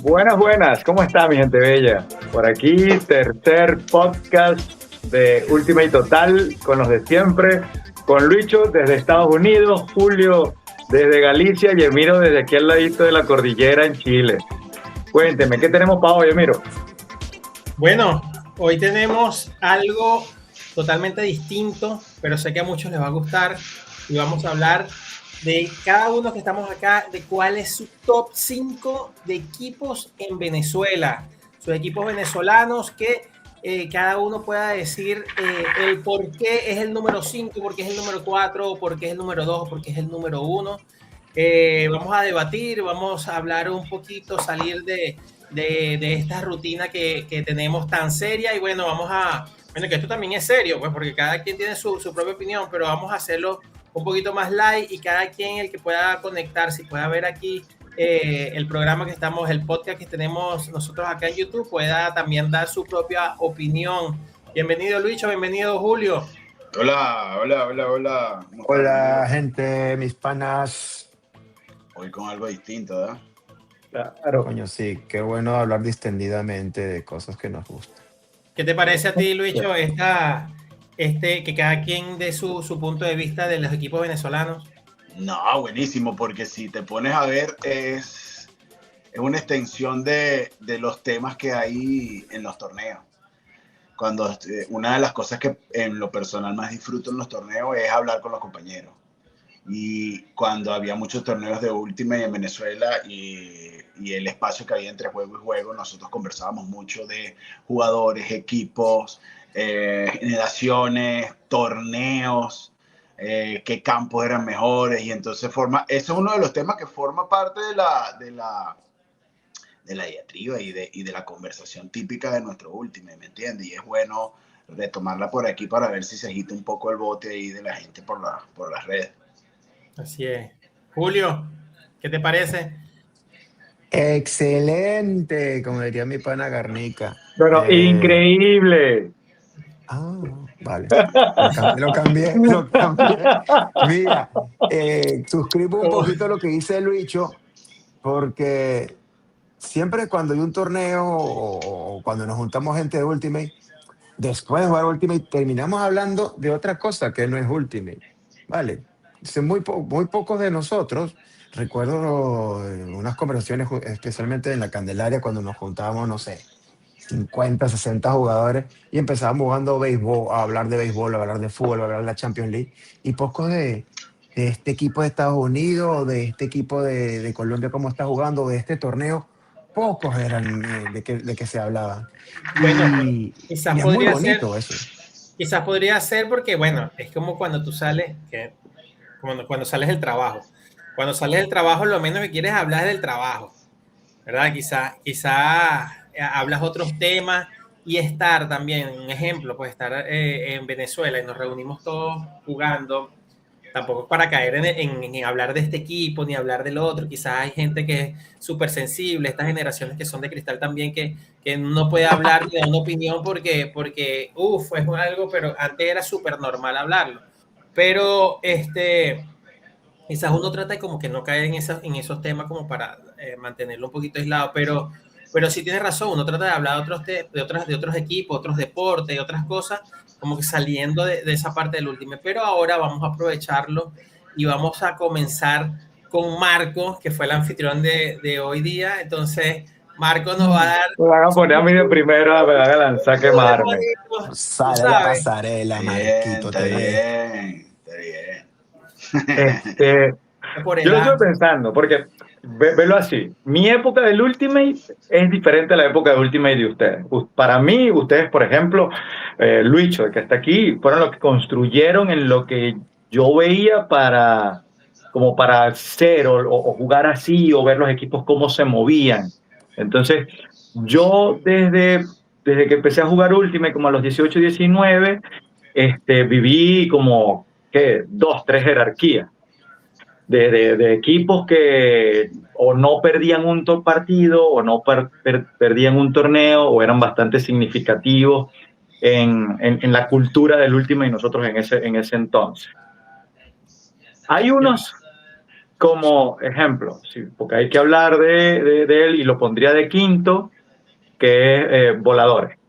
Buenas, buenas, ¿cómo está mi gente bella? Por aquí, tercer podcast de Ultimate Total con los de siempre, con Luicho desde Estados Unidos, Julio desde Galicia y Emiro desde aquí al ladito de la cordillera en Chile. Cuénteme, ¿qué tenemos para hoy, Emiro? Bueno, hoy tenemos algo totalmente distinto, pero sé que a muchos les va a gustar y vamos a hablar de cada uno que estamos acá, de cuál es su top 5 de equipos en Venezuela, sus equipos venezolanos que cada uno pueda decir el por qué es el número 5, por qué es el número 4, por qué es el número 2, por qué es el número 1. Vamos a debatir, vamos a hablar un poquito, salir de esta rutina que tenemos tan seria y bueno, bueno, que esto también es serio, pues porque cada quien tiene su propia opinión, pero vamos a hacerlo un poquito más light y cada quien el que pueda conectarse y pueda ver aquí el programa que estamos, el podcast que tenemos nosotros acá en YouTube, pueda también dar su propia opinión. Bienvenido Luicho, bienvenido Julio. Hola, hola, hola, hola. Hola, gente, mis panas. Hoy con algo distinto, ¿verdad? Claro. Coño, sí, qué bueno hablar distendidamente de cosas que nos gustan. ¿Qué te parece a ti, Luicho, que cada quien dé su punto de vista de los equipos venezolanos? No, buenísimo, porque si te pones a ver, es una extensión de los temas que hay en los torneos. Cuando una de las cosas que en lo personal más disfruto en los torneos es hablar con los compañeros. Y cuando había muchos torneos de Ultimate en Venezuela y el espacio que había entre juego y juego, nosotros conversábamos mucho de jugadores, equipos, generaciones, torneos, qué campos eran mejores, y entonces eso es uno de los temas que forma parte de la diatriba y de la conversación típica de nuestro Ultimate, ¿me entiendes? Y es bueno retomarla por aquí para ver si se agita un poco el bote ahí de la gente por las redes. Así es. Julio, ¿qué te parece? Excelente, como diría mi pana Garnica. Bueno, increíble. Vale. Lo cambié. Mira, suscribo un poquito lo que dice Luicho, porque siempre cuando hay un torneo o cuando nos juntamos gente de Ultimate, después de jugar Ultimate, terminamos hablando de otra cosa que no es Ultimate. Vale. Muy pocos de nosotros, recuerdo unas conversaciones, especialmente en la Candelaria, cuando nos juntábamos, no sé, 50, 60 jugadores y empezábamos jugando béisbol, a hablar de béisbol, a hablar de fútbol, a hablar de la Champions League, y pocos de este equipo de Estados Unidos, de este equipo de Colombia, cómo está jugando, de este torneo, pocos eran de que se hablaban. Bueno, y quizás es podría muy bonito ser, eso. Quizás podría ser porque, bueno, es como cuando tú sales, cuando sales del trabajo. Cuando sales del trabajo, lo menos que quieres hablar es del trabajo, ¿verdad? Quizá hablas otros temas y estar también, un ejemplo, pues estar en Venezuela y nos reunimos todos jugando, tampoco es para caer en hablar de este equipo ni hablar del otro. Quizás hay gente que es súper sensible, estas generaciones que son de cristal también, que no puede hablar ni dar una opinión porque es algo, pero antes era súper normal hablarlo. Pero quizás uno trata de como que no caer en esos temas como para mantenerlo un poquito aislado, pero sí tienes razón, uno trata de hablar de otros equipos, otros deportes, otras cosas, como que saliendo de esa parte del último. Pero ahora vamos a aprovecharlo y vamos a comenzar con Marco, que fue el anfitrión de hoy día. Entonces, Marco nos va a dar... Me van a poner a mí de primero, me van a lanzar a quemarme. Sale la pasarela, Marquito. Está bien. Yo lo estoy pensando, porque velo así. Mi época del Ultimate es diferente a la época del Ultimate de ustedes. Para mí, ustedes, por ejemplo, Luicho, que está aquí, fueron los que construyeron en lo que yo veía como para hacer o jugar así, o ver los equipos cómo se movían. Entonces, yo desde que empecé a jugar Ultimate, como a los 18, 19, viví como, ¿qué? 2, 3 jerarquías de equipos que o no perdían un partido o no perdían un torneo o eran bastante significativos en la cultura del Ultimate y nosotros en ese entonces. Hay unos como ejemplo, sí, porque hay que hablar de él y lo pondría de quinto, que es Voladores.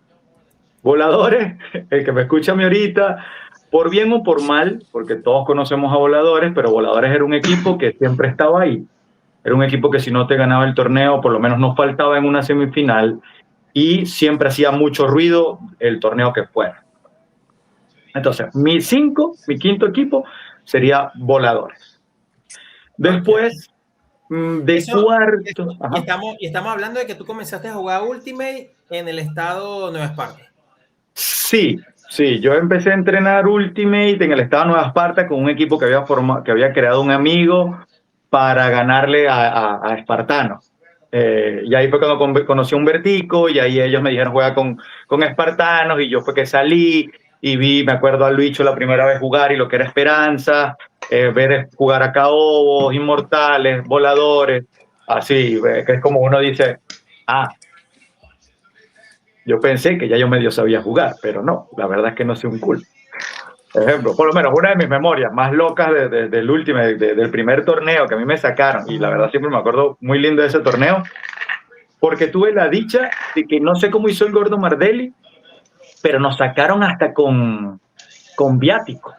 Voladores, el que me escucha a mí ahorita, por bien o por mal, porque todos conocemos a Voladores, pero Voladores era un equipo que siempre estaba ahí. Era un equipo que si no te ganaba el torneo, por lo menos no faltaba en una semifinal y siempre hacía mucho ruido el torneo que fuera. Entonces, mi quinto equipo sería Voladores. Después, de cuarto... Y estamos hablando de que tú comenzaste a jugar Ultimate en el estado Nueva Esparta. Sí, yo empecé a entrenar Ultimate en el estado Nueva Esparta con un equipo que había creado un amigo para ganarle a Espartano. Y ahí fue cuando conocí a Humbertico y ahí ellos me dijeron juega con Espartanos y yo fue que salí y me acuerdo a Luicho la primera vez jugar y lo que era Esperanza, ver jugar a Caobos, Inmortales, Voladores, así, que es como uno dice, yo pensé que ya yo medio sabía jugar, pero no, la verdad es que no sé un culo. Por ejemplo, por lo menos una de mis memorias más locas del último, del primer torneo que a mí me sacaron, y la verdad siempre me acuerdo muy lindo de ese torneo, porque tuve la dicha de que no sé cómo hizo el gordo Mardelli, pero nos sacaron hasta con viáticos.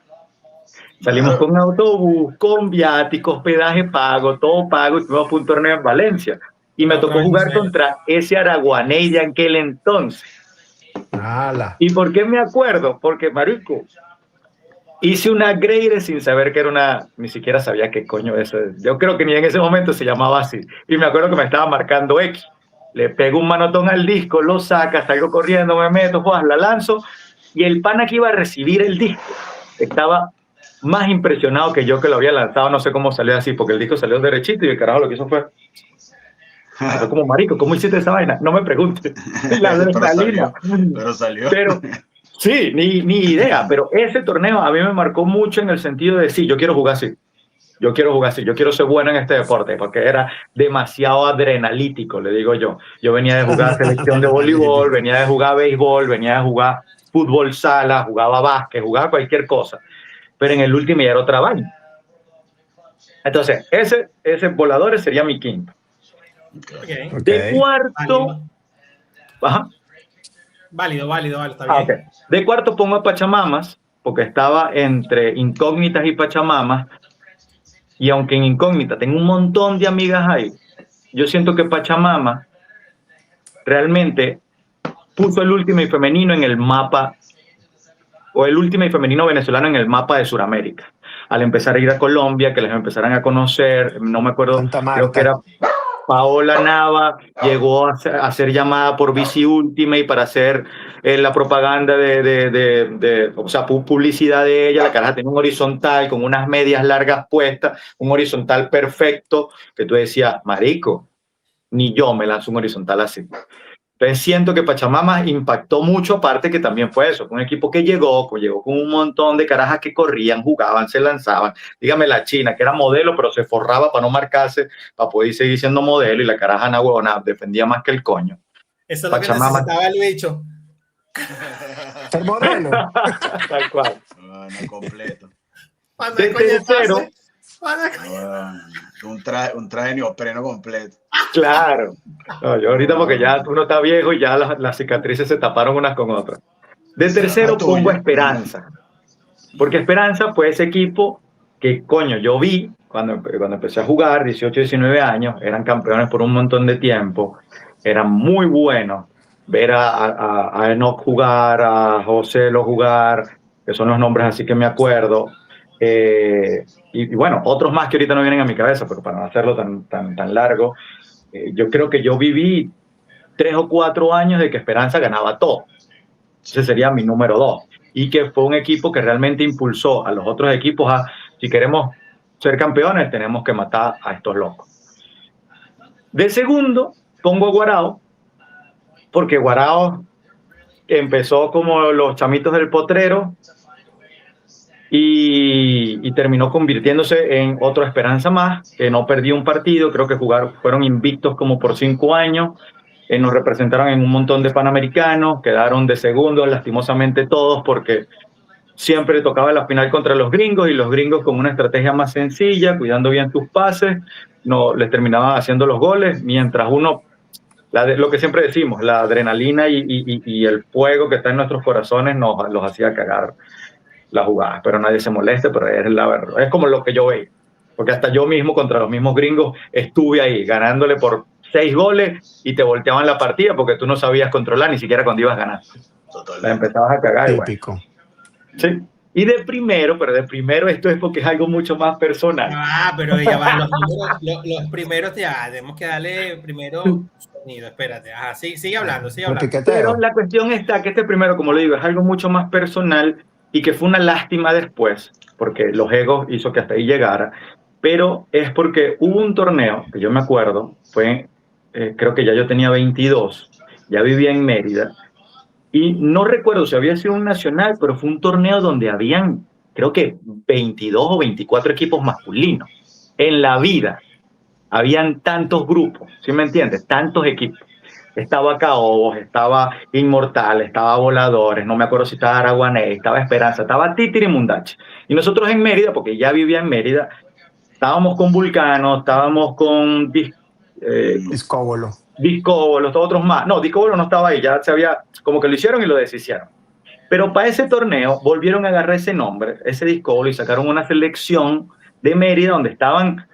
Salimos con autobús, con viáticos, hospedaje pago, todo pago, y fuimos a un torneo en Valencia. Y me tocó jugar contra ese araguaney de aquel entonces. ¿Y por qué me acuerdo? Porque, marico, hice una grade sin saber que era una... Ni siquiera sabía qué coño eso es. Yo creo que ni en ese momento se llamaba así. Y me acuerdo que me estaba marcando X. Le pego un manotón al disco, lo saca, salgo corriendo, me meto, pues, la lanzo. Y el pana que iba a recibir el disco estaba más impresionado que yo que lo había lanzado. No sé cómo salió así, porque el disco salió derechito y el carajo lo que hizo fue... Fue como, marico, ¿cómo hiciste esa vaina? No me preguntes. La adrenalina. Pero salió. Pero, sí, ni idea. Pero ese torneo a mí me marcó mucho en el sentido de, sí, yo quiero jugar así. Yo quiero jugar así. Yo quiero ser bueno en este deporte, porque era demasiado adrenalítico, le digo yo. Yo venía de jugar selección de voleibol, venía de jugar béisbol, venía de jugar fútbol sala, jugaba básquet, jugaba cualquier cosa. Pero en el último ya era otra vaina. Entonces, ese Voladores sería mi quinto. Okay. De cuarto... Válido, está bien. Okay. De cuarto pongo a Pachamamas, porque estaba entre Incógnitas y Pachamamas, y aunque en Incógnita tengo un montón de amigas ahí, yo siento que Pachamama realmente puso el Ultimate femenino en el mapa, o el Ultimate femenino venezolano en el mapa de Sudamérica. Al empezar a ir a Colombia, que les empezaran a conocer, no me acuerdo, creo que era... Paola Nava llegó a ser llamada por Bici Ultimate para hacer la propaganda o sea, publicidad de ella. La caraja tenía un horizontal con unas medias largas puestas, un horizontal perfecto, que tú decías, marico, ni yo me lanzo un horizontal así. Entonces siento que Pachamama impactó mucho, aparte que también fue eso, un equipo que llegó con un montón de carajas que corrían, jugaban, se lanzaban. Dígame la China, que era modelo, pero se forraba para no marcarse, para poder seguir siendo modelo, y la caraja huevona defendía más que el coño. Eso es lo que necesitaba el bicho. ¿Ser modelo? Tal cual. No completo. De tercero... Un traje neopreno completo. Claro. No, yo ahorita porque ya uno está viejo y ya las cicatrices se taparon unas con otras. De tercero pongo Esperanza. Porque Esperanza fue ese equipo que, coño, yo vi cuando empecé a jugar, 18, 19 años, eran campeones por un montón de tiempo, eran muy buenos. Ver a Enoch jugar, a José lo jugar, que son los nombres así que me acuerdo. Y bueno, otros más que ahorita no vienen a mi cabeza, pero para no hacerlo tan largo, yo creo que yo viví 3 o 4 años de que Esperanza ganaba todo. Ese sería mi número 2. Y que fue un equipo que realmente impulsó a los otros equipos a, si queremos ser campeones, tenemos que matar a estos locos. De segundo, pongo a Guarao, porque Guarao empezó como los chamitos del potrero, y terminó convirtiéndose en otra Esperanza más, que no perdió un partido, creo que fueron invictos como por 5 años, nos representaron en un montón de Panamericanos, quedaron de segundos lastimosamente todos porque siempre tocaba la final contra los gringos y los gringos con una estrategia más sencilla, cuidando bien tus pases, no les terminaban haciendo los goles, mientras uno, lo que siempre decimos, la adrenalina y el fuego que está en nuestros corazones los hacía cagar las jugadas, pero nadie se moleste, pero es la verdad, es como lo que yo veía, porque hasta yo mismo contra los mismos gringos estuve ahí ganándole por 6 goles y te volteaban la partida porque tú no sabías controlar ni siquiera cuando ibas ganando. Totalmente. La empezabas a cagar. Típico. Y bueno. Sí. Y de primero esto es porque es algo mucho más personal. Pero ya van los primeros, ya tenemos que darle primero sonido, espérate. Ajá, sigue hablando. Pero la cuestión está que este primero, como le digo, es algo mucho más personal y que fue una lástima después, porque los egos hizo que hasta ahí llegara, pero es porque hubo un torneo, que yo me acuerdo, creo que ya yo tenía 22, ya vivía en Mérida, y no recuerdo si había sido un nacional, pero fue un torneo donde habían, creo que 22 o 24 equipos masculinos. En la vida habían tantos grupos, ¿sí me entiendes? Tantos equipos. Estaba Caobos, estaba Inmortal, estaba Voladores, no me acuerdo si estaba Araguanés, estaba Esperanza, estaba Titirimundache. Y nosotros en Mérida, porque ya vivía en Mérida, estábamos con Vulcano, estábamos con Discóbolo, otros más. No, Discóbolo no estaba ahí, ya se había, como que lo hicieron y lo deshicieron. Pero para ese torneo volvieron a agarrar ese nombre, ese Discóbolo, y sacaron una selección de Mérida donde estaban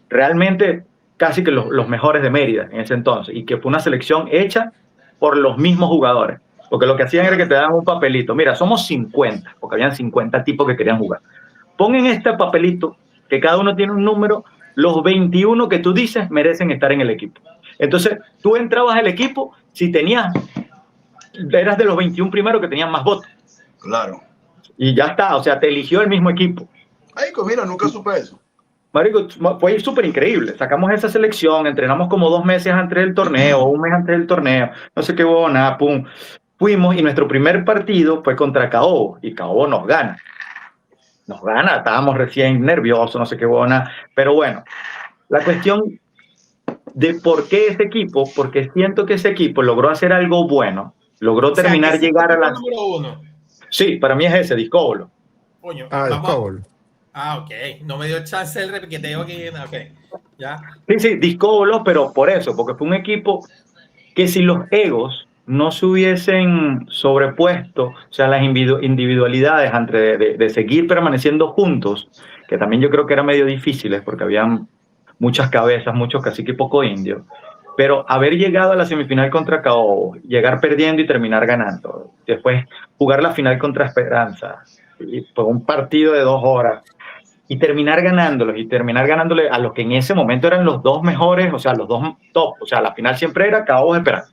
realmente casi que los mejores de Mérida en ese entonces, y que fue una selección hecha por los mismos jugadores, porque lo que hacían era que te daban un papelito, mira, somos 50, porque habían 50 tipos que querían jugar, pon en este papelito, que cada uno tiene un número, los 21 que tú dices merecen estar en el equipo. Entonces, tú entrabas al equipo, si eras de los 21 primeros que tenían más votos. Claro. Y ya está, o sea, te eligió el mismo equipo. Ay, mira, nunca supe eso. Marico, fue súper increíble. Sacamos esa selección, entrenamos como 2 meses antes del torneo, 1 mes antes del torneo, no sé qué hubo, nada, pum. Fuimos y nuestro primer partido fue contra Caobo, y Caobo nos gana. Estábamos recién nerviosos, no sé qué hubo, nada. Pero bueno, la cuestión de por qué ese equipo, porque siento que ese equipo logró hacer algo bueno, logró terminar, llegar a la... número 1. Sí, para mí es ese, Discóbolo. Coño, Discóbolo. Ok, no me dio chance el repiqueteo aquí. Ok, ya. Sí, Discóbolo, pero por eso, porque fue un equipo que si los egos no se hubiesen sobrepuesto, o sea, las individualidades antes de seguir permaneciendo juntos, que también yo creo que era medio difíciles porque habían muchas cabezas, muchos caciques y poco indios, pero haber llegado a la semifinal contra Caobo, llegar perdiendo y terminar ganando, después jugar la final contra Esperanza, y fue un partido de 2 horas, y terminar ganándole a los que en ese momento eran los 2 mejores, o sea, los 2 top, o sea, la final siempre era Caobos Esperanza.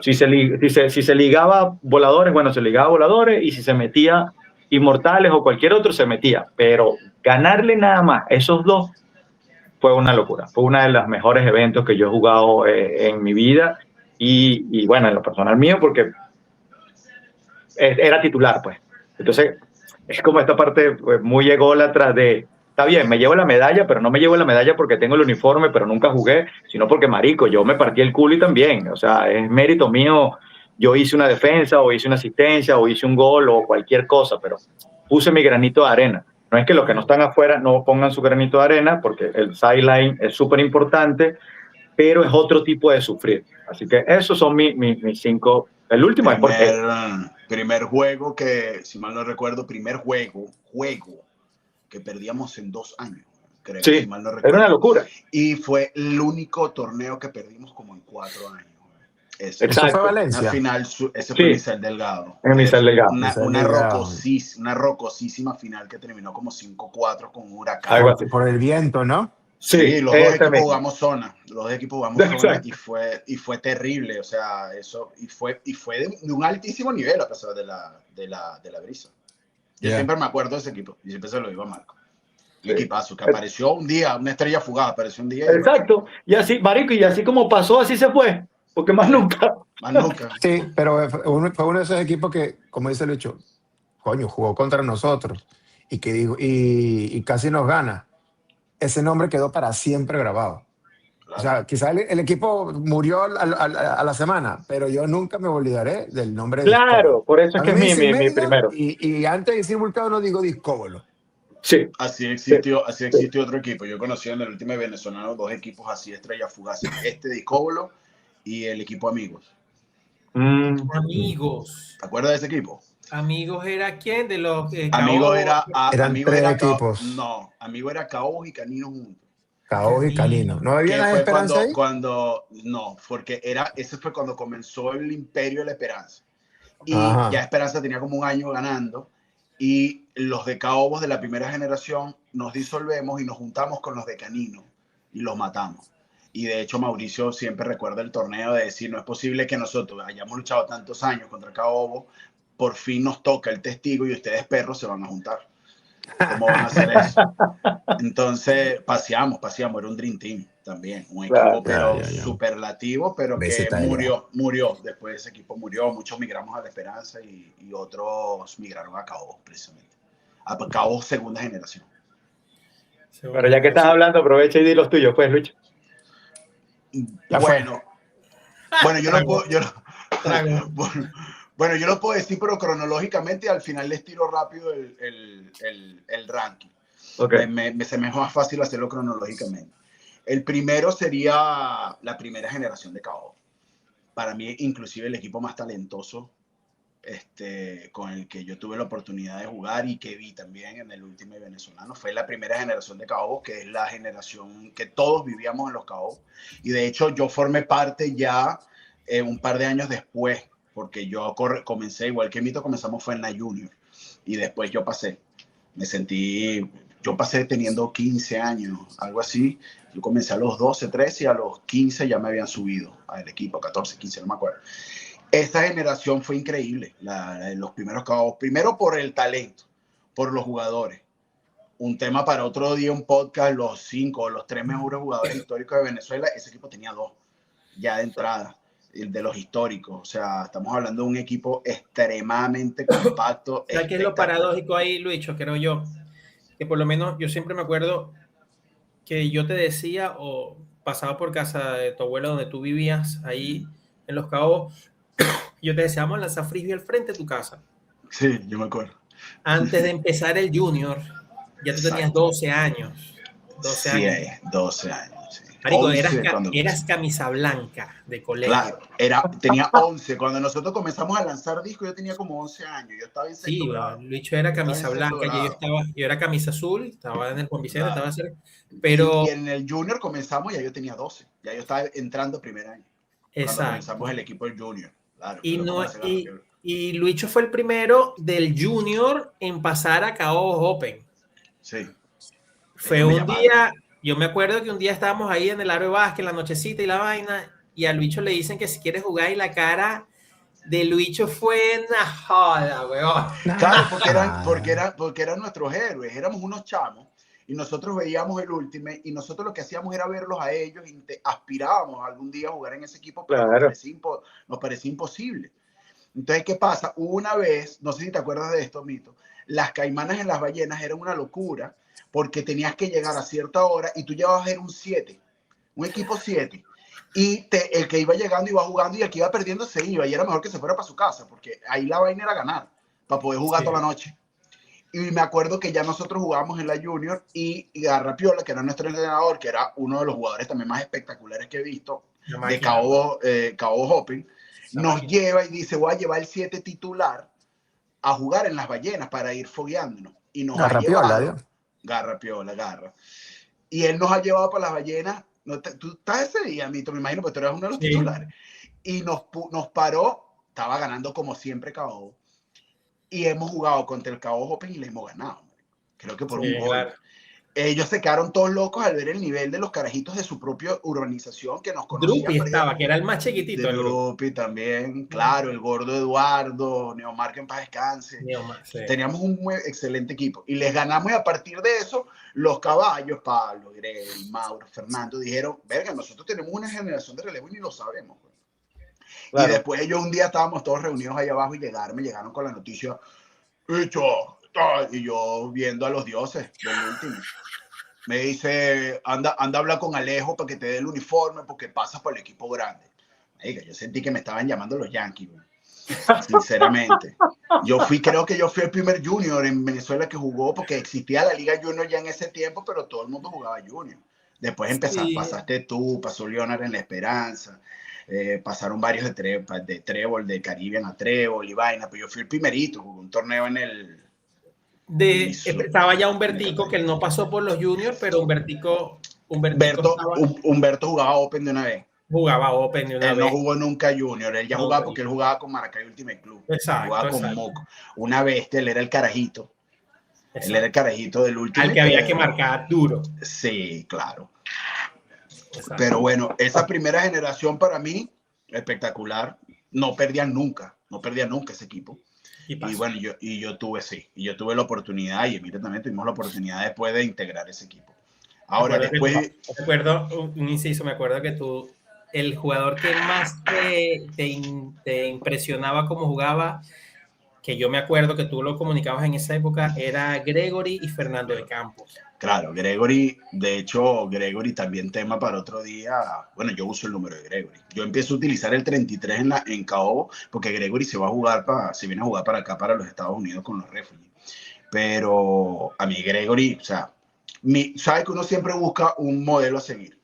Si se ligaba Voladores, bueno, se ligaba Voladores, y si se metía Inmortales o cualquier otro, se metía, pero ganarle nada más esos 2 fue una locura, fue uno de los mejores eventos que yo he jugado en mi vida, y bueno, en lo personal mío, porque era titular, pues. Entonces, es como esta parte muy ególatra de, está bien, me llevo la medalla, pero no me llevo la medalla porque tengo el uniforme, pero nunca jugué, sino porque, marico, yo me partí el culo y también, o sea, es mérito mío, yo hice una defensa, o hice una asistencia, o hice un gol, o cualquier cosa, pero puse mi granito de arena. No es que los que no están afuera no pongan su granito de arena, porque el sideline es súper importante, pero es otro tipo de sufrir. Así que esos son mis 5. El último es porque... Primer juego que, si mal no recuerdo, primer juego que perdíamos en 2 años, creo. Sí, si mal no recuerdo. era una locura. Y fue el único torneo que perdimos como en 4 años. ¿Eso fue Valencia? Una final, ese fue Misael Delgado. Misael Delgado. Una rocosísima final que terminó como 5-4 con Huracán. Por el viento, ¿no? Sí, los dos equipos jugamos zona. Y fue terrible, o sea, eso, y fue de un altísimo nivel a pesar de la brisa. Yo siempre me acuerdo de ese equipo, y siempre se lo digo a Marco. Un equipazo que apareció un día, una estrella fugaz, apareció un día. Exacto, y así, marico, y así como pasó, así se fue, porque más nunca. Sí, pero fue uno de esos equipos que, como dice Lucho, coño, jugó contra nosotros, y casi nos gana. Ese nombre quedó para siempre grabado. O sea, quizás el equipo murió a la semana, pero yo nunca me olvidaré del nombre de Claro, Discóbolo. por eso A es mí que me es dicen mi Mérida primero. y antes de decir Vulcano digo Discóbolo. Sí, Así sí, existió otro equipo. Yo conocí en el último venezolano 2 equipos así, estrellas fugaces. De Cobolo y el equipo Amigos. Amigos. ¿Te acuerdas de ese equipo? Amigos era quién de los Amigo Caobos. era, Eran amigo 3 era, equipos, no, amigo era Caobos y Caninos juntos. Caos y Canino. ¿No había Que nada de fue esperanza ahí? no, porque ese fue cuando comenzó el imperio de la Esperanza. Y ya Ajá. Esperanza tenía como un año ganando y los de Caobos de la primera generación nos disolvemos y nos juntamos con los de Canino y los matamos. Y de hecho Mauricio siempre recuerda el torneo de decir, no es posible que nosotros hayamos luchado tantos años contra Caobos, por fin nos toca el testigo y ustedes perros se van a juntar. ¿Cómo van a hacer eso? Entonces paseamos, era un Dream Team también, un claro. equipo pero Ya. superlativo, pero que BZLA. murió, después ese equipo murió, muchos migramos a La Esperanza y otros migraron a Cabo, precisamente, a Cabo segunda generación. Pero ya que estás hablando, aprovecha y di los tuyos, pues, Lucho. Ya fue. Bueno, yo lo puedo, Trago. bueno, yo lo puedo decir, pero cronológicamente al final les tiro rápido el ranking. Okay. Se me es más fácil hacerlo cronológicamente. El primero sería la primera generación de Cabo. Para mí, inclusive, el equipo más talentoso con el que yo tuve la oportunidad de jugar y que vi también en el último venezolano fue la primera generación de Cabo, que es la generación que todos vivíamos en los Cabos. Y de hecho, yo formé parte ya un par de años después, porque yo comencé, igual que Mito, comenzamos fue en la Junior. Y después yo pasé. Yo pasé teniendo 15 años, algo así. Yo comencé a los 12, 13 y a los 15 ya me habían subido al equipo, 14, 15, no me acuerdo. Esta generación fue increíble, la de los primeros Cabos. Primero por el talento, por los jugadores. Un tema para otro día, un podcast, los 5 o los 3 mejores jugadores históricos de Venezuela. Ese equipo tenía 2 ya de entrada, de los históricos. O sea, estamos hablando de un equipo extremadamente compacto. ¿Sabes qué es lo paradójico ahí, Luicho? Creo yo, que por lo menos yo siempre me acuerdo que yo te decía o pasaba por casa de tu abuela donde tú vivías, ahí en Los Cabos, yo te decía, vamos a lanzar frisbee al frente de tu casa. Sí, yo me acuerdo. Antes de empezar el junior, ya tú tenías 12 años. 12 sí, años. 12 años. Sí. Marico, 11 eras camisa blanca de colegio. Claro, tenía 11. Cuando nosotros comenzamos a lanzar discos, yo tenía como 11 años. Yo estaba en sexto grado. Luicho era camisa blanca, yo era camisa azul, estaba en el Juan Vicente, estaba cerca. Pero... Y en el junior comenzamos, ya yo tenía 12. Ya yo estaba entrando primer año. Exacto. Cuando comenzamos el equipo del junior. Claro, y Luicho fue el primero del junior en pasar a Caobos Open. Sí. Fue un día, yo me acuerdo que un día estábamos ahí en el aro de básquet, la nochecita y la vaina, y a Luicho le dicen que si quiere jugar y la cara de Luicho fue una joda, weón. Claro, porque eran nuestros héroes, éramos unos chamos y nosotros veíamos el Ultimate y nosotros lo que hacíamos era verlos a ellos y aspirábamos algún día a jugar en ese equipo, pero claro. nos parecía imposible. Entonces, ¿qué pasa? Una vez, no sé si te acuerdas de esto, Mito, las caimanas en las ballenas eran una locura porque tenías que llegar a cierta hora y tú llevabas a ver un 7, un equipo 7. Y el que iba llegando iba jugando y el que iba perdiendo se iba y era mejor que se fuera para su casa porque ahí la vaina era ganar para poder jugar toda la noche. Y me acuerdo que ya nosotros jugábamos en la Junior y Garrapiola, que era nuestro entrenador, que era uno de los jugadores también más espectaculares que he visto de Cabo Open, nos lleva y dice, voy a llevar el 7 titular a jugar en las ballenas para ir fogueándonos. Y nos ha llevado Garra. Y él nos ha llevado para las ballenas. Tú estás ese día, Mito, me imagino, porque tú eras uno de los titulares. Y nos paró, estaba ganando como siempre Cabo. Y hemos jugado contra el Cabo Open y le hemos ganado. Creo que por un gol. Claro. Ellos se quedaron todos locos al ver el nivel de los carajitos de su propia urbanización que nos conocían. Drupi estaba, que era el más chiquitito. Drupi también, claro, el gordo Eduardo, Neomar, que en paz descanse. Teníamos un muy excelente equipo. Y les ganamos y a partir de eso, los caballos, Pablo, Greg, Mauro, Fernando, dijeron, verga, nosotros tenemos una generación de relevo y ni lo sabemos. Claro. Y después ellos un día estábamos todos reunidos ahí abajo y me llegaron con la noticia, y yo viendo a los dioses del último. Me dice, anda a hablar con Alejo para que te dé el uniforme porque pasas por el equipo grande. Oiga, yo sentí que me estaban llamando los Yankees, güey. Sinceramente. Creo que yo fui el primer junior en Venezuela que jugó porque existía la Liga Junior ya en ese tiempo, pero todo el mundo jugaba junior. Después pasaste tú, pasó Leonard en La Esperanza, pasaron varios de Trébol, de Caribbean a Trébol y vaina, pero yo fui el primerito, jugué un torneo en el... Estaba ya Humbertico, que él no pasó por los juniors, pero Humberto jugaba Open de una vez. Jugaba Open de una vez. Él no jugó nunca Junior, él ya jugaba porque él jugaba con Maracay Ultimate Club. Exacto. Jugaba con Moco. Una bestia, él era el carajito. Exacto. Él era el carajito del último. Al que había que marcar duro. Sí, claro. Exacto. Pero bueno, esa primera generación para mí, espectacular. No perdían nunca ese equipo. Y bueno, yo tuve la oportunidad, y Emilio también tuvimos la oportunidad después de integrar ese equipo. Ahora, después... un inciso, me acuerdo que tú, el jugador que más te impresionaba cómo jugaba, que yo me acuerdo que tú lo comunicabas en esa época, era Gregory y Fernando de Campos. Claro, Gregory, de hecho, Gregory también tema para otro día. Bueno, yo uso el número de Gregory. Yo empiezo a utilizar el 33 en Caobo porque Gregory se viene a jugar para acá, para los Estados Unidos con los Refugees. Pero a mí Gregory, o sea, sabes que uno siempre busca un modelo a seguir.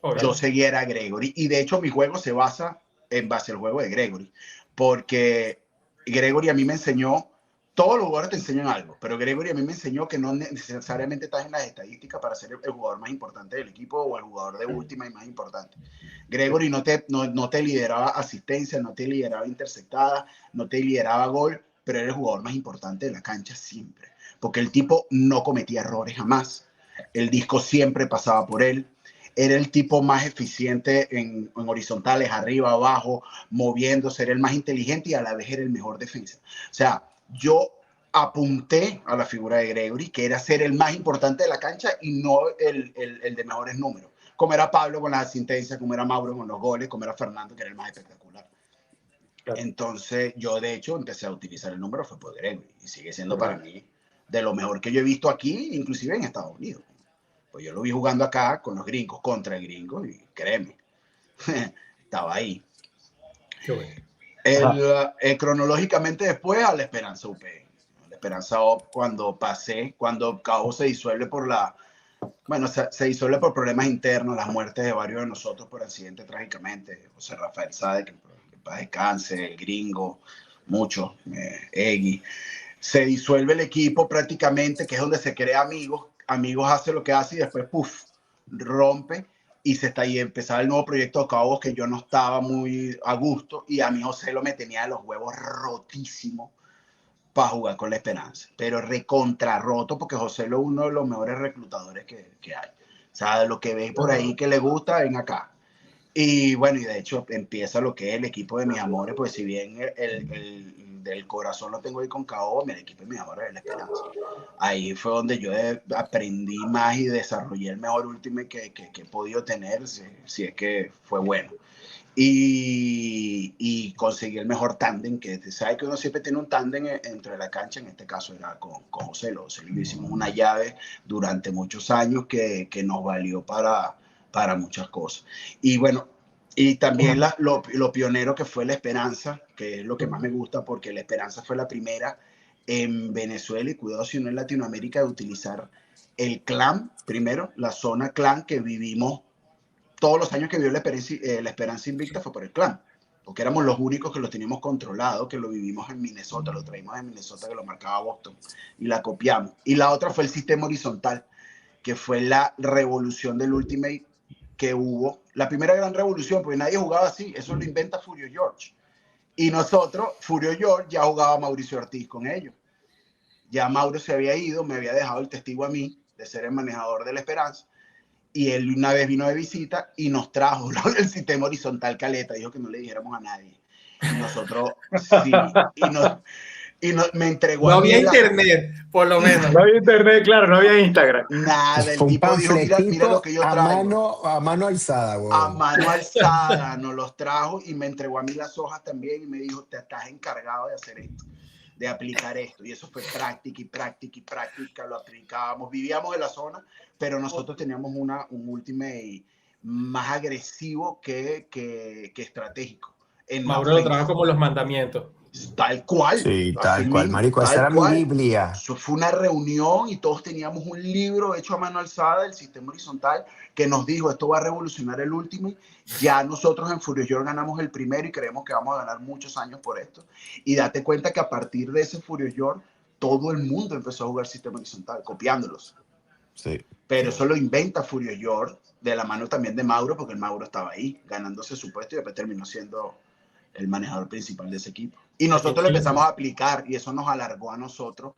Obviamente. Yo seguía a Gregory y de hecho mi juego se basa en base al juego de Gregory, porque Gregory a mí me enseñó, todos los jugadores te enseñan algo, pero Gregory a mí me enseñó que no necesariamente estás en las estadísticas para ser el jugador más importante del equipo o el jugador de última y más importante. Gregory no te lideraba asistencia, no te lideraba interceptada, no te lideraba gol, pero era el jugador más importante de la cancha siempre, porque el tipo no cometía errores jamás. El disco siempre pasaba por él. Era el tipo más eficiente en horizontales, arriba, abajo, moviéndose. Era el más inteligente y a la vez era el mejor defensa. O sea, yo apunté a la figura de Gregory, que era ser el más importante de la cancha y no el de mejores números. Como era Pablo con las asistencias, como era Mauro con los goles, como era Fernando, que era el más espectacular. Claro. Entonces, yo de hecho empecé a utilizar el número, fue por Gregory. Y sigue siendo para mí de lo mejor que yo he visto aquí, inclusive en Estados Unidos. Pues yo lo vi jugando acá con los gringos, contra el gringo, y créeme, estaba ahí. Qué bueno. Cronológicamente después a La Esperanza UP. La Esperanza UP cuando Caobo se disuelve se disuelve por problemas internos, las muertes de varios de nosotros por accidente trágicamente. José Rafael Sade, que paz descanse, el gringo, muchos, Egui. Se disuelve el equipo prácticamente, que es donde se crea Amigos hace lo que hace y después, puff, rompe y se está ahí. Empezaba el nuevo proyecto de Caobos que yo no estaba muy a gusto y a mí José me tenía los huevos rotísimos para jugar con La Esperanza, pero recontra roto porque José es uno de los mejores reclutadores que hay. O sea, lo que ves por ahí que le gusta, ven acá. Y bueno, y de hecho empieza lo que es el equipo de mis amores, pues si bien el del corazón lo tengo ahí con Caobo, el equipo de mis amores es La Esperanza. Ahí fue donde yo aprendí más y desarrollé el mejor Ultimate que he podido tener, si es que fue bueno. Y conseguí el mejor tándem, que sabes que uno siempre tiene un tándem entre la cancha, en este caso era con José. Lo hicimos una llave durante muchos años que nos valió para muchas cosas. Y bueno, y también lo pionero que fue La Esperanza, que es lo que más me gusta, porque La Esperanza fue la primera en Venezuela y cuidado si no en Latinoamérica de utilizar el clan, primero, la zona clan que vivimos todos los años que vivió la Esperanza Invicta fue por el clan, porque éramos los únicos que lo teníamos controlado, que lo vivimos en Minnesota, lo traímos en Minnesota, que lo marcaba Boston, y la copiamos. Y la otra fue el sistema horizontal, que fue la revolución del Ultimate que hubo, la primera gran revolución, porque nadie jugaba así, eso lo inventa Furio George. Y nosotros, Furio George, ya jugaba Mauricio Ortiz con ellos. Ya Mauro se había ido, me había dejado el testigo a mí de ser el manejador de La Esperanza. Y él una vez vino de visita y nos trajo el sistema horizontal caleta. Dijo que no le dijéramos a nadie. Y nosotros, sí. Me entregó no a mí. No había internet, por lo menos. No había internet, claro, no había Instagram. Nada, el tipo dijo, mira lo que yo traigo. A mano alzada, güey. A mano alzada nos los trajo y me entregó a mí las hojas también y me dijo, te estás encargado de hacer esto. de aplicar esto. Y eso fue práctica y práctica y práctica, lo aplicábamos, vivíamos en la zona, pero nosotros teníamos un ultimate más agresivo que estratégico. Mauro lo trabaja como los mandamientos. Tal cual. Sí, tal cual, marico, esa era mi Biblia. Eso fue una reunión y todos teníamos un libro hecho a mano alzada del sistema horizontal que nos dijo, esto va a revolucionar el Ultimate. Ya nosotros en Furious York ganamos el primero y creemos que vamos a ganar muchos años por esto. Y date cuenta que a partir de ese Furious York, todo el mundo empezó a jugar sistema horizontal, copiándolos. Sí. Pero eso lo inventa Furious York de la mano también de Mauro, porque el Mauro estaba ahí, ganándose su puesto y después terminó siendo el manejador principal de ese equipo. Y nosotros lo empezamos a aplicar y eso nos alargó a nosotros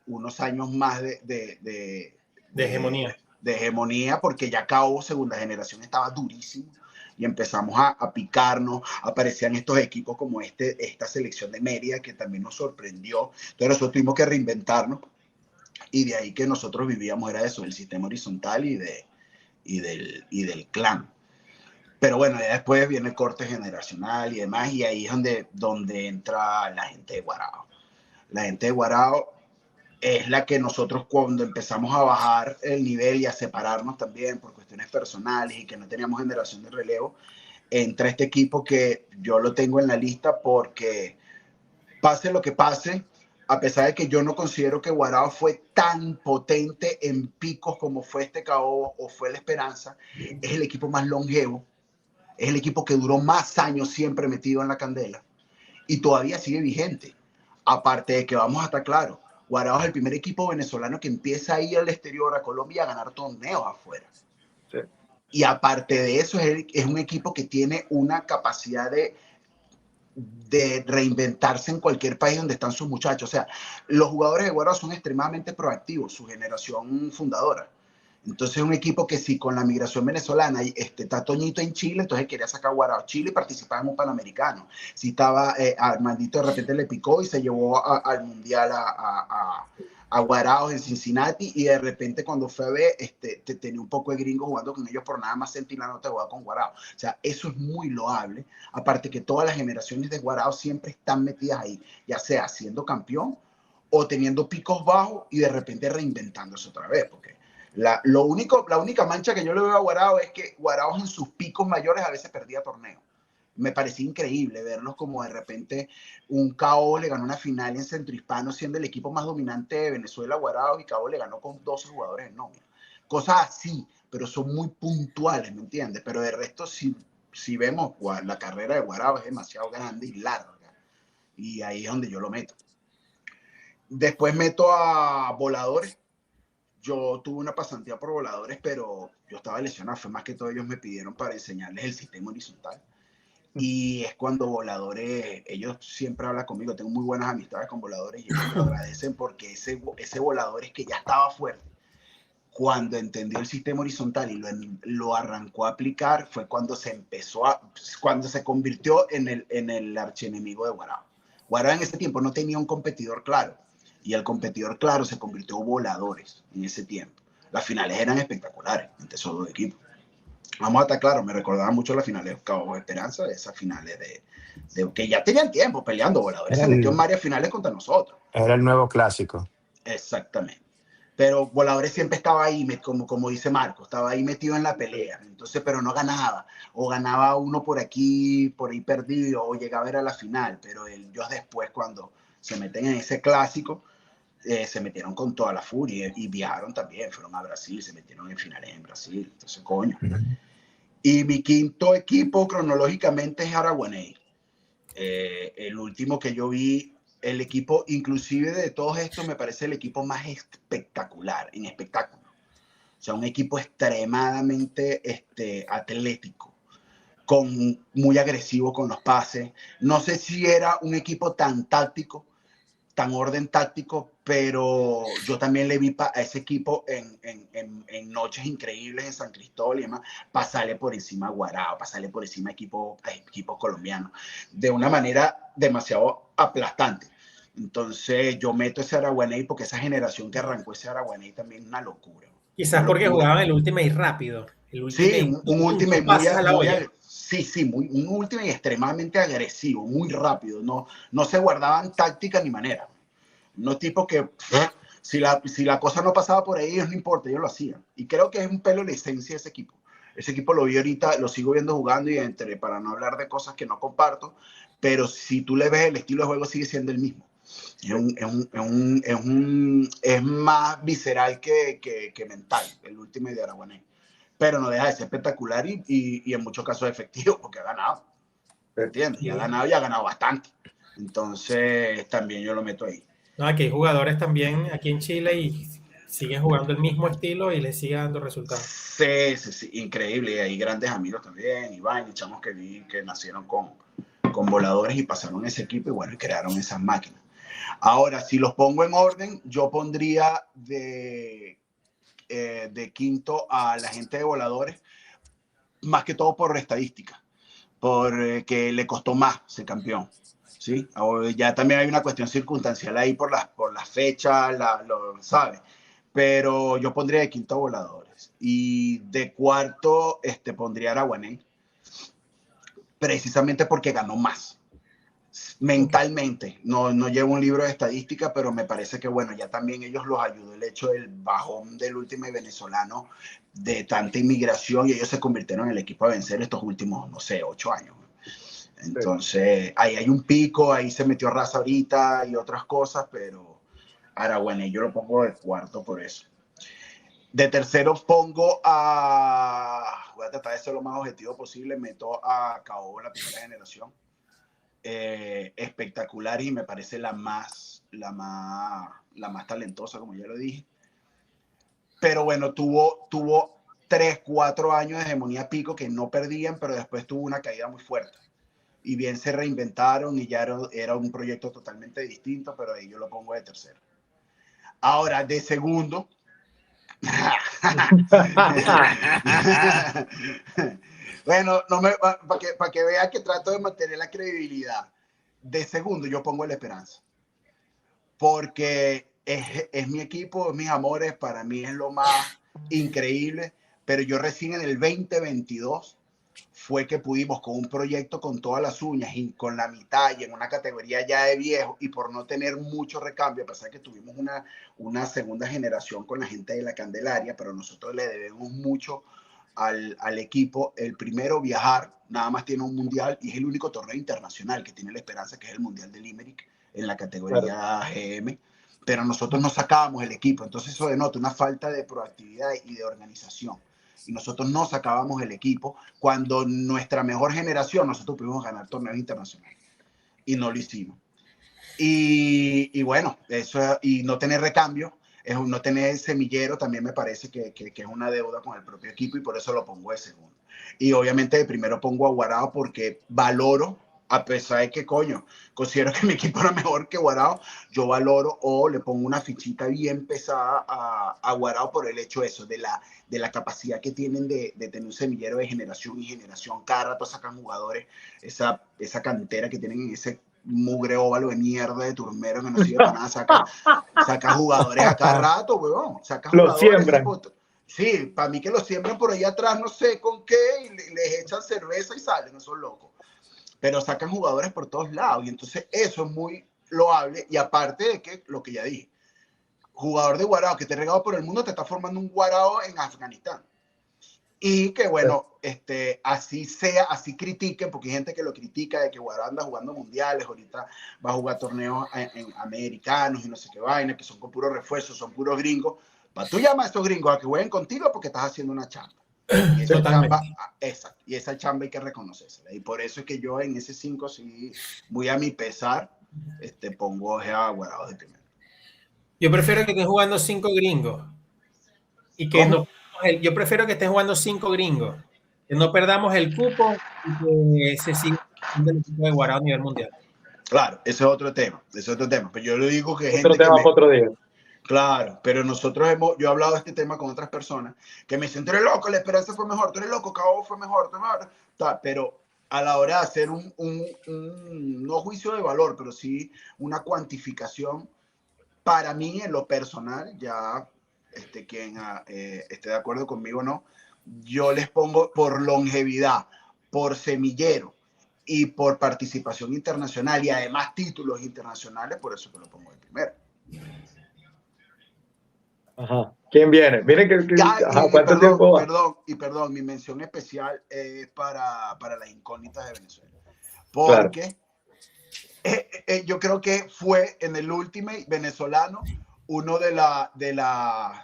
unos años más de hegemonía. De hegemonía, porque ya KO segunda generación estaba durísimo y empezamos a picarnos. Aparecían estos equipos como esta selección de Mérida que también nos sorprendió. Entonces nosotros tuvimos que reinventarnos y de ahí que nosotros vivíamos era eso, el sistema horizontal y del clan. Pero bueno, ya después viene el corte generacional y demás, y ahí es donde entra la gente de Guarao. La gente de Guarao es la que nosotros cuando empezamos a bajar el nivel y a separarnos también por cuestiones personales y que no teníamos generación de relevo, entra este equipo que yo lo tengo en la lista porque pase lo que pase, a pesar de que yo no considero que Guarao fue tan potente en picos como fue este KO o fue la Esperanza, es el equipo más longevo. Es el equipo que duró más años siempre metido en la candela y todavía sigue vigente. Aparte de que vamos a estar claros, Guarao es el primer equipo venezolano que empieza a ir al exterior, a Colombia, a ganar torneos afuera. Sí. Y aparte de eso, es un equipo que tiene una capacidad de reinventarse en cualquier país donde están sus muchachos. O sea, los jugadores de Guarao son extremadamente proactivos, su generación fundadora. Entonces es un equipo que sí, con la migración venezolana, está Toñito en Chile, entonces quería sacar a Guarao Chile y participar en un Panamericano. Si estaba Armandito, de repente le picó y se llevó al Mundial a Guarao en Cincinnati y de repente cuando fue a ver, tenía un poco de gringo jugando con ellos por nada más sentir la nota de jugar con Guarao. O sea, eso es muy loable. Aparte que todas las generaciones de Guarao siempre están metidas ahí, ya sea siendo campeón o teniendo picos bajos y de repente reinventándose otra vez, porque la única mancha que yo le veo a Guarao es que Guarao en sus picos mayores a veces perdía torneos. Me parecía increíble verlos como de repente un KO le ganó una final en Centro Hispano siendo el equipo más dominante de Venezuela, Guarao, y KO le ganó con 12 jugadores en nómina. Cosas así, pero son muy puntuales, ¿me entiendes? Pero de resto, si vemos la carrera de Guarao es demasiado grande y larga. Y ahí es donde yo lo meto. Después meto a Voladores. Yo tuve una pasantía por Voladores, pero yo estaba lesionado. Fue más que todo ellos me pidieron para enseñarles el sistema horizontal. Y es cuando Voladores, ellos siempre hablan conmigo, tengo muy buenas amistades con Voladores y ellos me lo agradecen porque ese Voladores que ya estaba fuerte, cuando entendió el sistema horizontal y lo arrancó a aplicar, fue cuando cuando se convirtió en el archienemigo de Guarao. Guarao en ese tiempo no tenía un competidor claro. Y el competidor claro se convirtió en Voladores en ese tiempo. Las finales eran espectaculares entre esos dos equipos. Vamos a estar claros, me recordaba mucho las finales de Cabo Esperanza, esas finales de que ya tenían tiempo peleando. Voladores se metió en varias finales contra nosotros. Era el nuevo clásico. Exactamente. Pero Voladores siempre estaba ahí, como dice Marco, estaba ahí metido en la pelea. Entonces, pero no ganaba. O ganaba uno por aquí, por ahí perdido, o llegaba a ir a la final. Pero ellos después, cuando se meten en ese clásico, se metieron con toda la furia y viajaron también, fueron a Brasil, se metieron en finales en Brasil, entonces coño. Y mi quinto equipo cronológicamente es Araguaney. El último que yo vi, el equipo, inclusive de todos estos, me parece el equipo más espectacular, en espectáculo. O sea, un equipo extremadamente atlético, muy agresivo con los pases. No sé si era un equipo tan táctico, tan orden táctico, pero yo también le vi a ese equipo en noches increíbles en San Cristóbal y demás, pasarle por encima a Guarao, pasarle por encima a equipos colombianos, de una manera demasiado aplastante. Entonces yo meto ese Araguaney porque esa generación que arrancó ese Araguaney también es una locura. Quizás porque jugaban el Ultimate rápido. Sí, un Ultimate un Ultimate extremadamente agresivo, muy rápido. No se guardaban táctica ni manera. Unos tipos que si la cosa no pasaba por ahí, ellos no importa, ellos lo hacían. Y creo que es un pelo la esencia de ese equipo. Ese equipo lo vi ahorita, lo sigo viendo jugando y para no hablar de cosas que no comparto, pero si tú le ves el estilo de juego sigue siendo el mismo. Es más visceral que mental, el último de Araguanén. Pero no deja de ser espectacular y en muchos casos efectivo porque ha ganado. ¿Entiendes? Y ha ganado bastante. Entonces también yo lo meto ahí. No, aquí hay jugadores también aquí en Chile y siguen jugando el mismo estilo y les sigue dando resultados. Sí, increíble. Y hay grandes amigos también, Iván y chamos que vi que nacieron con voladores y pasaron ese equipo y bueno, y crearon esas máquinas. Ahora, si los pongo en orden, yo pondría de quinto a la gente de voladores, más que todo por estadística, porque le costó más ser campeón. ¿Sí? Ya también hay una cuestión circunstancial ahí por las fechas, ¿sabes? Pero yo pondría de quinto a voladores. Y de cuarto pondría a Araguanén, precisamente porque ganó más. Mentalmente, no llevo un libro de estadística, pero me parece que bueno, ya también ellos los ayudó el hecho del bajón del último venezolano, de tanta inmigración, y ellos se convirtieron en el equipo a vencer estos últimos, no sé, 8 años. Entonces, ahí hay un pico, ahí se metió Raza ahorita y otras cosas, pero Araguanén yo lo pongo de cuarto por eso. De tercero pongo voy a tratar de ser lo más objetivo posible, meto a Cabo, la primera generación. Espectacular y me parece la más talentosa, como ya lo dije. Pero bueno, tuvo 3-4 años de hegemonía pico que no perdían, pero después tuvo una caída muy fuerte. Y bien se reinventaron y ya era un proyecto totalmente distinto, pero ahí yo lo pongo de tercero. Ahora, de segundo. Bueno, para que vean que trato de mantener la credibilidad. De segundo, yo pongo la Esperanza. Porque es mi equipo, es mis amores, para mí es lo más increíble. Pero yo recién en el 2022 fue que pudimos con un proyecto con todas las uñas y con la mitad y en una categoría ya de viejo y por no tener mucho recambio, a pesar de que tuvimos una segunda generación con la gente de la Candelaria, pero nosotros le debemos mucho al equipo. El primero, viajar, nada más tiene un mundial y es el único torneo internacional que tiene la Esperanza, que es el Mundial de Limerick en la categoría GM, pero nosotros no sacábamos el equipo, entonces eso denota una falta de proactividad y de organización. Y nosotros no sacábamos el equipo cuando nuestra mejor generación nosotros pudimos ganar torneos internacionales y no lo hicimos. Y bueno, eso, y no tener recambio, no tener semillero también me parece que es una deuda con el propio equipo y por eso lo pongo de segundo. Y obviamente de primero pongo a Guarao porque valoro, a pesar de que considero que mi equipo era mejor que Guarao, yo valoro o le pongo una fichita bien pesada a Guarao por el hecho eso, de la capacidad que tienen de tener un semillero de generación y generación. Cada rato sacan jugadores, esa cantera que tienen en ese mugre óvalo de mierda de Turmero que no sirve para nada, saca jugadores a cada rato, weón. Saca jugadores. Los siembran. Sí, para mí que los siembran por ahí atrás, no sé con qué, y les echan cerveza y salen, no son locos. Pero sacan jugadores por todos lados y entonces eso es muy loable y aparte de que lo que ya dije, jugador de Guarao que te regado por el mundo te está formando un Guarao en Afganistán y que bueno, así sea, así critiquen porque hay gente que lo critica de que Guarao anda jugando mundiales, ahorita va a jugar torneos en americanos y no sé qué vaina, que son con puros refuerzos, son puros gringos, para tú llamas a estos gringos a que jueguen contigo porque estás haciendo una chamba. Y esa chamba, y esa chamba hay que reconocerla. Y por eso es que yo en ese 5 sí, muy a mi pesar, pongo a Guarao de primero. Yo prefiero que estén jugando 5 gringos. Y que no, yo prefiero que estén jugando 5 gringos. Que no perdamos el cupo y que se siga el equipo de Guarao a nivel mundial. Claro, ese es otro tema. Pero yo le digo que otro tema para otro día. Claro, pero yo he hablado de este tema con otras personas que me dicen, tú eres loco, la Esperanza fue mejor, tú eres loco, Cabo fue mejor, pero a la hora de hacer no juicio de valor, pero sí una cuantificación, para mí en lo personal, ya quien esté de acuerdo conmigo o no, yo les pongo por longevidad, por semillero y por participación internacional y además títulos internacionales, por eso que lo pongo de primero. Ajá. ¿Quién viene? Miren ¿cuánto tiempo va? Perdón, mi mención especial es para las incógnitas de Venezuela. Claro. Porque yo creo que fue en el Ultimate venezolano uno de las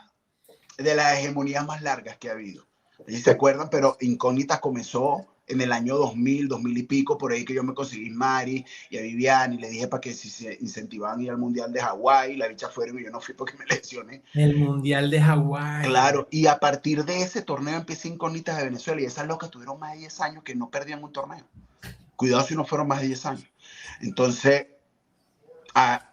hegemonías más largas que ha habido. Si se acuerdan, pero Incógnitas comenzó en el año 2000 y pico, por ahí que yo me conseguí Mari y a Vivian y le dije para que si se incentivaban a ir al Mundial de Hawái, la bicha fueron y yo no fui porque me lesioné. El Mundial de Hawái. Claro, y a partir de ese torneo empieza Incógnitas de Venezuela y esas locas tuvieron más de 10 años que no perdían un torneo. Cuidado si no fueron más de 10 años. Entonces,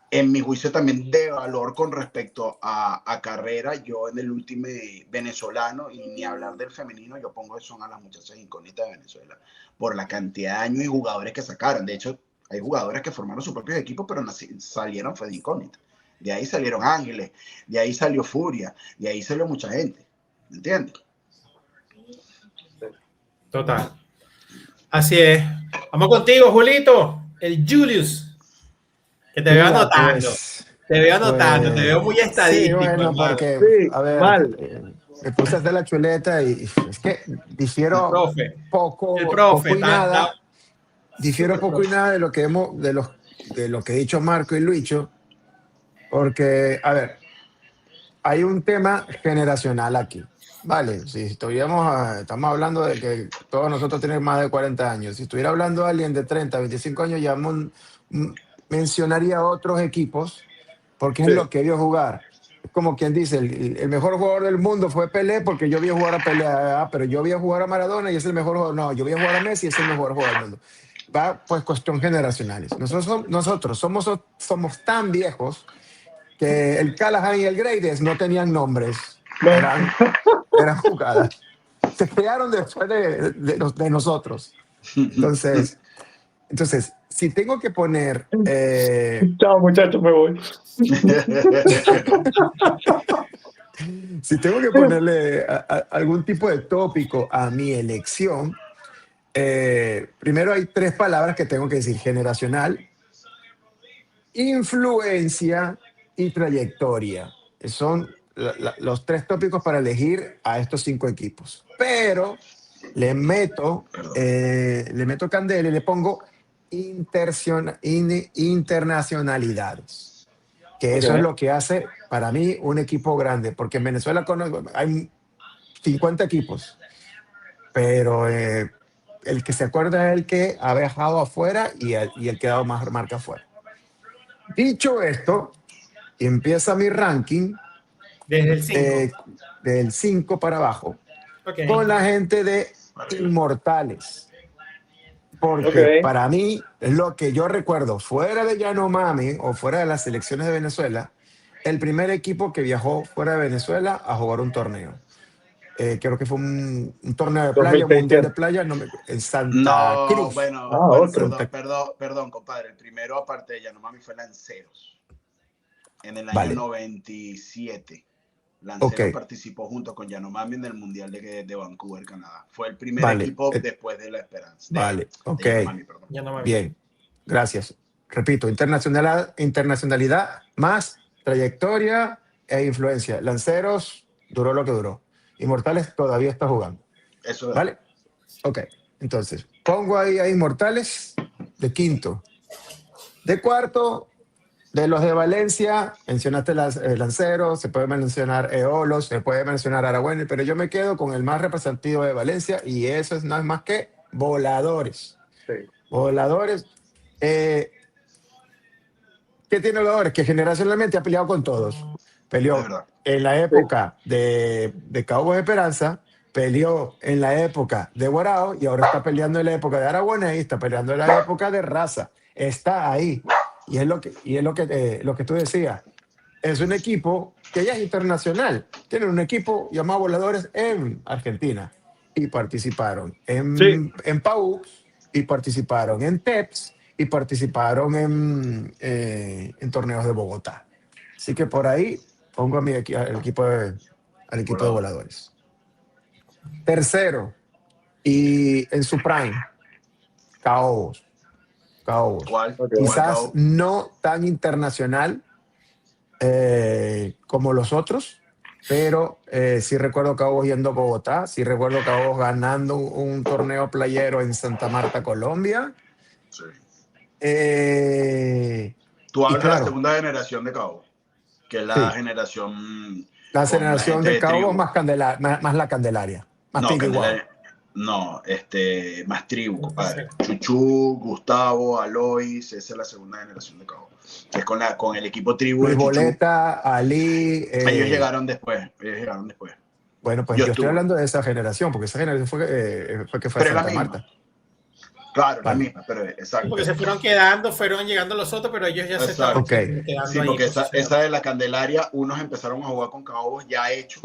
en mi juicio también de valor con respecto a carrera, yo en el último venezolano, y ni hablar del femenino, yo pongo son a las muchachas incógnitas de Venezuela, por la cantidad de años y jugadores que sacaron. De hecho, hay jugadores que formaron sus propios equipos, pero salieron fue de incógnita. De ahí salieron Ángeles, de ahí salió Furia, de ahí salió mucha gente. ¿Me entiendes? Total. Así es. Vamos contigo, Julito, el Julius. Que te veo anotando. Te veo anotando, te veo muy estadístico. Sí, bueno, hermano. porque, Sí, a ver, mal. me puse a hacer la chuleta y es que difiero poco y nada. Difiero poco y nada de lo que de lo que he dicho Marco y Luicho, porque, a ver, hay un tema generacional aquí. Vale, si estamos hablando de que todos nosotros tenemos más de 40 años. Si estuviera hablando alguien de 30, 25 años, ya mencionaría otros equipos porque es lo que vio jugar. Es como quien dice, el mejor jugador del mundo fue Pelé porque yo vi jugar a Pelé, pero yo vi jugar a Maradona y es el mejor jugador. No, yo vi jugar a Messi y es el mejor jugador del mundo. Va, pues, cuestión generacionales. Nosotros somos tan viejos que el Callahan y el Grades no tenían nombres. Eran jugadas. Se crearon después de nosotros. Entonces, si tengo que poner... Chao, muchachos, me voy. Si tengo que ponerle algún tipo de tópico a mi elección, primero hay 3 palabras que tengo que decir: generacional, influencia y trayectoria. Son los 3 tópicos para elegir a estos 5 equipos. Pero le meto candela y le pongo internacionalidades, que eso es lo que hace para mí un equipo grande, porque en Venezuela hay 50 equipos, pero el que se acuerda es el que ha viajado afuera y el que ha dado más marca afuera. Dicho esto, empieza mi ranking desde el 5. Del 5 para abajo, con la gente de Inmortales. Porque para mí, es lo que yo recuerdo, fuera de Yanomami o fuera de las selecciones de Venezuela, el primer equipo que viajó fuera de Venezuela a jugar un torneo. Creo que fue un torneo de playa, un mundial de playa, en Santa Cruz. Bueno, perdón, compadre. El primero, aparte de Yanomami, fue Lanceros. En el año 97. Lanceros participó junto con Yanomami en el Mundial de Vancouver, Canadá. Fue el primer equipo después de La Esperanza. Yanomami. Bien, gracias. Repito, internacionalidad más trayectoria e influencia. Lanceros duró lo que duró. Inmortales todavía está jugando. Eso es. ¿Vale? Ok, entonces, pongo ahí a Inmortales de quinto. De cuarto, de los de Valencia, mencionaste Lanceros, se puede mencionar Eolos, se puede mencionar Aragüen, pero yo me quedo con el más representativo de Valencia y eso es nada más que Voladores. Sí. Voladores. ¿Qué tiene Voladores? Que generacionalmente ha peleado con todos. Peleó en la época de Cowboys Esperanza, peleó en la época de Guarao y ahora está peleando en la época de Aragüen y está peleando en la época de Raza. Está ahí. Y es lo que tú decías. Es un equipo que ya es internacional. Tienen un equipo llamado Voladores en Argentina y participaron en PAU y participaron en TEPS y participaron en torneos de Bogotá. Así que por ahí pongo al equipo de Voladores. Tercero, y en su prime, Caobos. ¿Cuál? Quizás no tan internacional, como los otros, pero sí recuerdo Cabos yendo a Bogotá, sí recuerdo Cabos ganando un torneo playero en Santa Marta, Colombia. Sí. Tú Y hablas de la claro, segunda generación de Cabo, que es la sí, generación la con la generación gente de de Cabos tribu. más, más la Candelaria, más No, Pinky Wow. Candelaria. No, más tribu, No sé. compadre. Chuchu, Gustavo, Alois, esa es la segunda generación de Cabo. Que es con el equipo tribu Luis de Chuchu. Boleta, Ali. Ellos llegaron después. Bueno, pues Yo yo estoy estuve. hablando de esa generación, porque esa generación fue que fue a Pero es la Santa misma. Marta. Claro, la Vale, misma, pero Sí, exacto. porque se fueron quedando, fueron llegando los otros, pero ellos ya se estaban ok. Exacto. quedando Sí, ahí porque esa posicionados. de la Candelaria, unos empezaron a jugar con cabos ya hechos,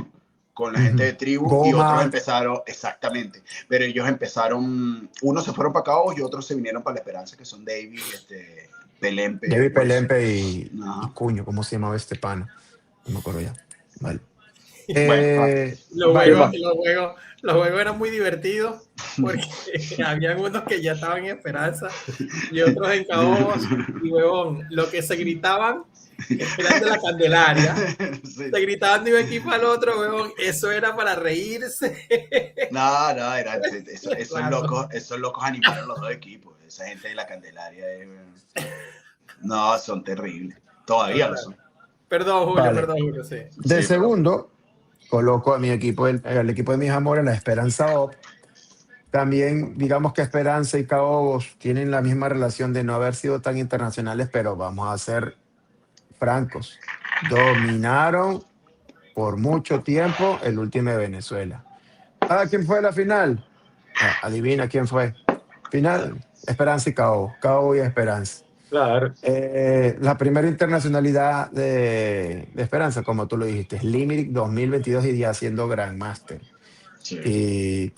con la gente Ujú. de tribu, y otros Goma, empezaron, exactamente, pero ellos empezaron, unos se fueron para cabos y otros se vinieron para la Esperanza, que son David, Pelempe, David Hueso. Pelempe y Ajá. Cuño, ¿cómo se llamaba este pana? No me acuerdo ya. Vale. Bueno, Los ¿Qué juegos, Vale. más? los juegos eran muy divertidos porque habían unos que ya estaban en Esperanza y otros en Caobos. Y huevón, lo que se gritaban eran de la Candelaria. sí. Se gritaban de un equipo al otro, huevón. Eso era para reírse. No, Rato. esos locos animaron los dos equipos. Esa gente de la Candelaria, no, son terribles. Todavía lo son. Vale. Perdón, Julio, sí. De Sí, pero segundo, coloco a mi equipo, el equipo de mis amores, la Esperanza OP. También, digamos que Esperanza y Caobos tienen la misma relación de no haber sido tan internacionales, pero vamos a ser francos. Dominaron por mucho tiempo el último de Venezuela. ¿Ah, quién fue la final? Adivina quién fue. Final, Esperanza y Cabo. Cabo y Esperanza. Claro. La primera internacionalidad de Esperanza, como tú lo dijiste, es Limerick 2022 y ya siendo Grandmaster. sí, Y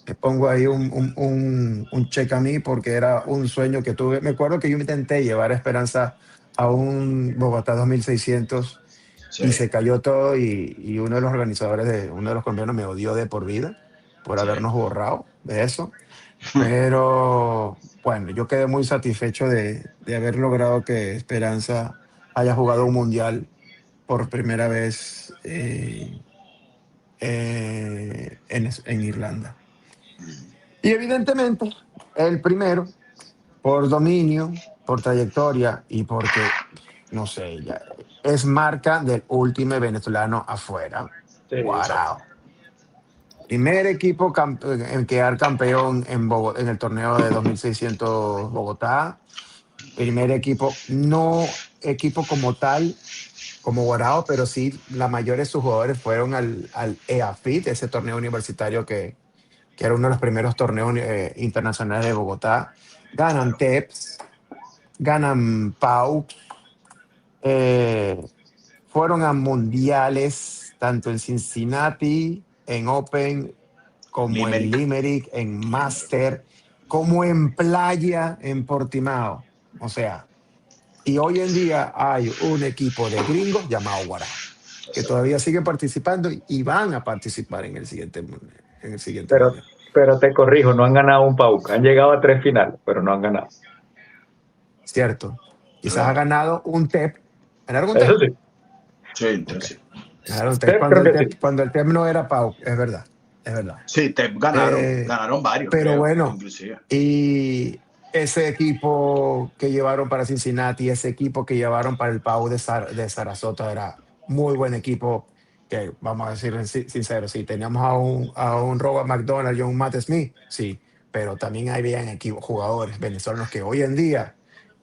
te pongo ahí un check a mí porque era un sueño que tuve. Me acuerdo que yo intenté llevar a Esperanza a un Bogotá 2600 y sí, se cayó todo y uno de los organizadores, uno de los colombianos me odió de por vida por sí. habernos borrado de eso. Pero bueno, yo quedé muy satisfecho de haber logrado que Esperanza haya jugado un mundial por primera vez en Irlanda. Y evidentemente, el primero, por dominio, por trayectoria y porque, no sé, ya, es marca del último venezolano afuera. Sí, exacto. Guarao. Primer equipo en quedar campeón en el torneo de 2600 Bogotá. Primer equipo, no equipo como tal, como Guarao, pero sí la mayoría de sus jugadores fueron al EAFIT, ese torneo universitario que era uno de los primeros torneos internacionales de Bogotá. Ganan Claro. TEPS, ganan PAU, eh, fueron a mundiales, tanto en Cincinnati, en Open, como en Limerick. Limerick, en Master, como en Playa, en Portimao. O sea, y hoy en día hay un equipo de gringos llamado Guarao, que Exacto. todavía sigue participando y van a participar en el siguiente Pero, mundial. pero te corrijo, no han ganado un PAUC. Han llegado a 3 finales, pero no han ganado. ¿Cierto? Quizás ha Claro. ganado un TEP. ¿Ganaron un Eso TEP? sí. Sí, Ok. entonces sí. Ganaron un TEP TEP creo que sí. Cuando el TEP no era PAU, es verdad, es verdad. Sí, te ganaron. Eh, Ganaron varios, pero creo, bueno, inclusive. y ese equipo que llevaron para Cincinnati, ese equipo que llevaron para el PAU de Sarasota era muy buen equipo, que vamos a decir sincero, sí, teníamos a un Robert McDonald y a un Matt Smith, sí, pero también habían equipos, jugadores venezolanos que hoy en día,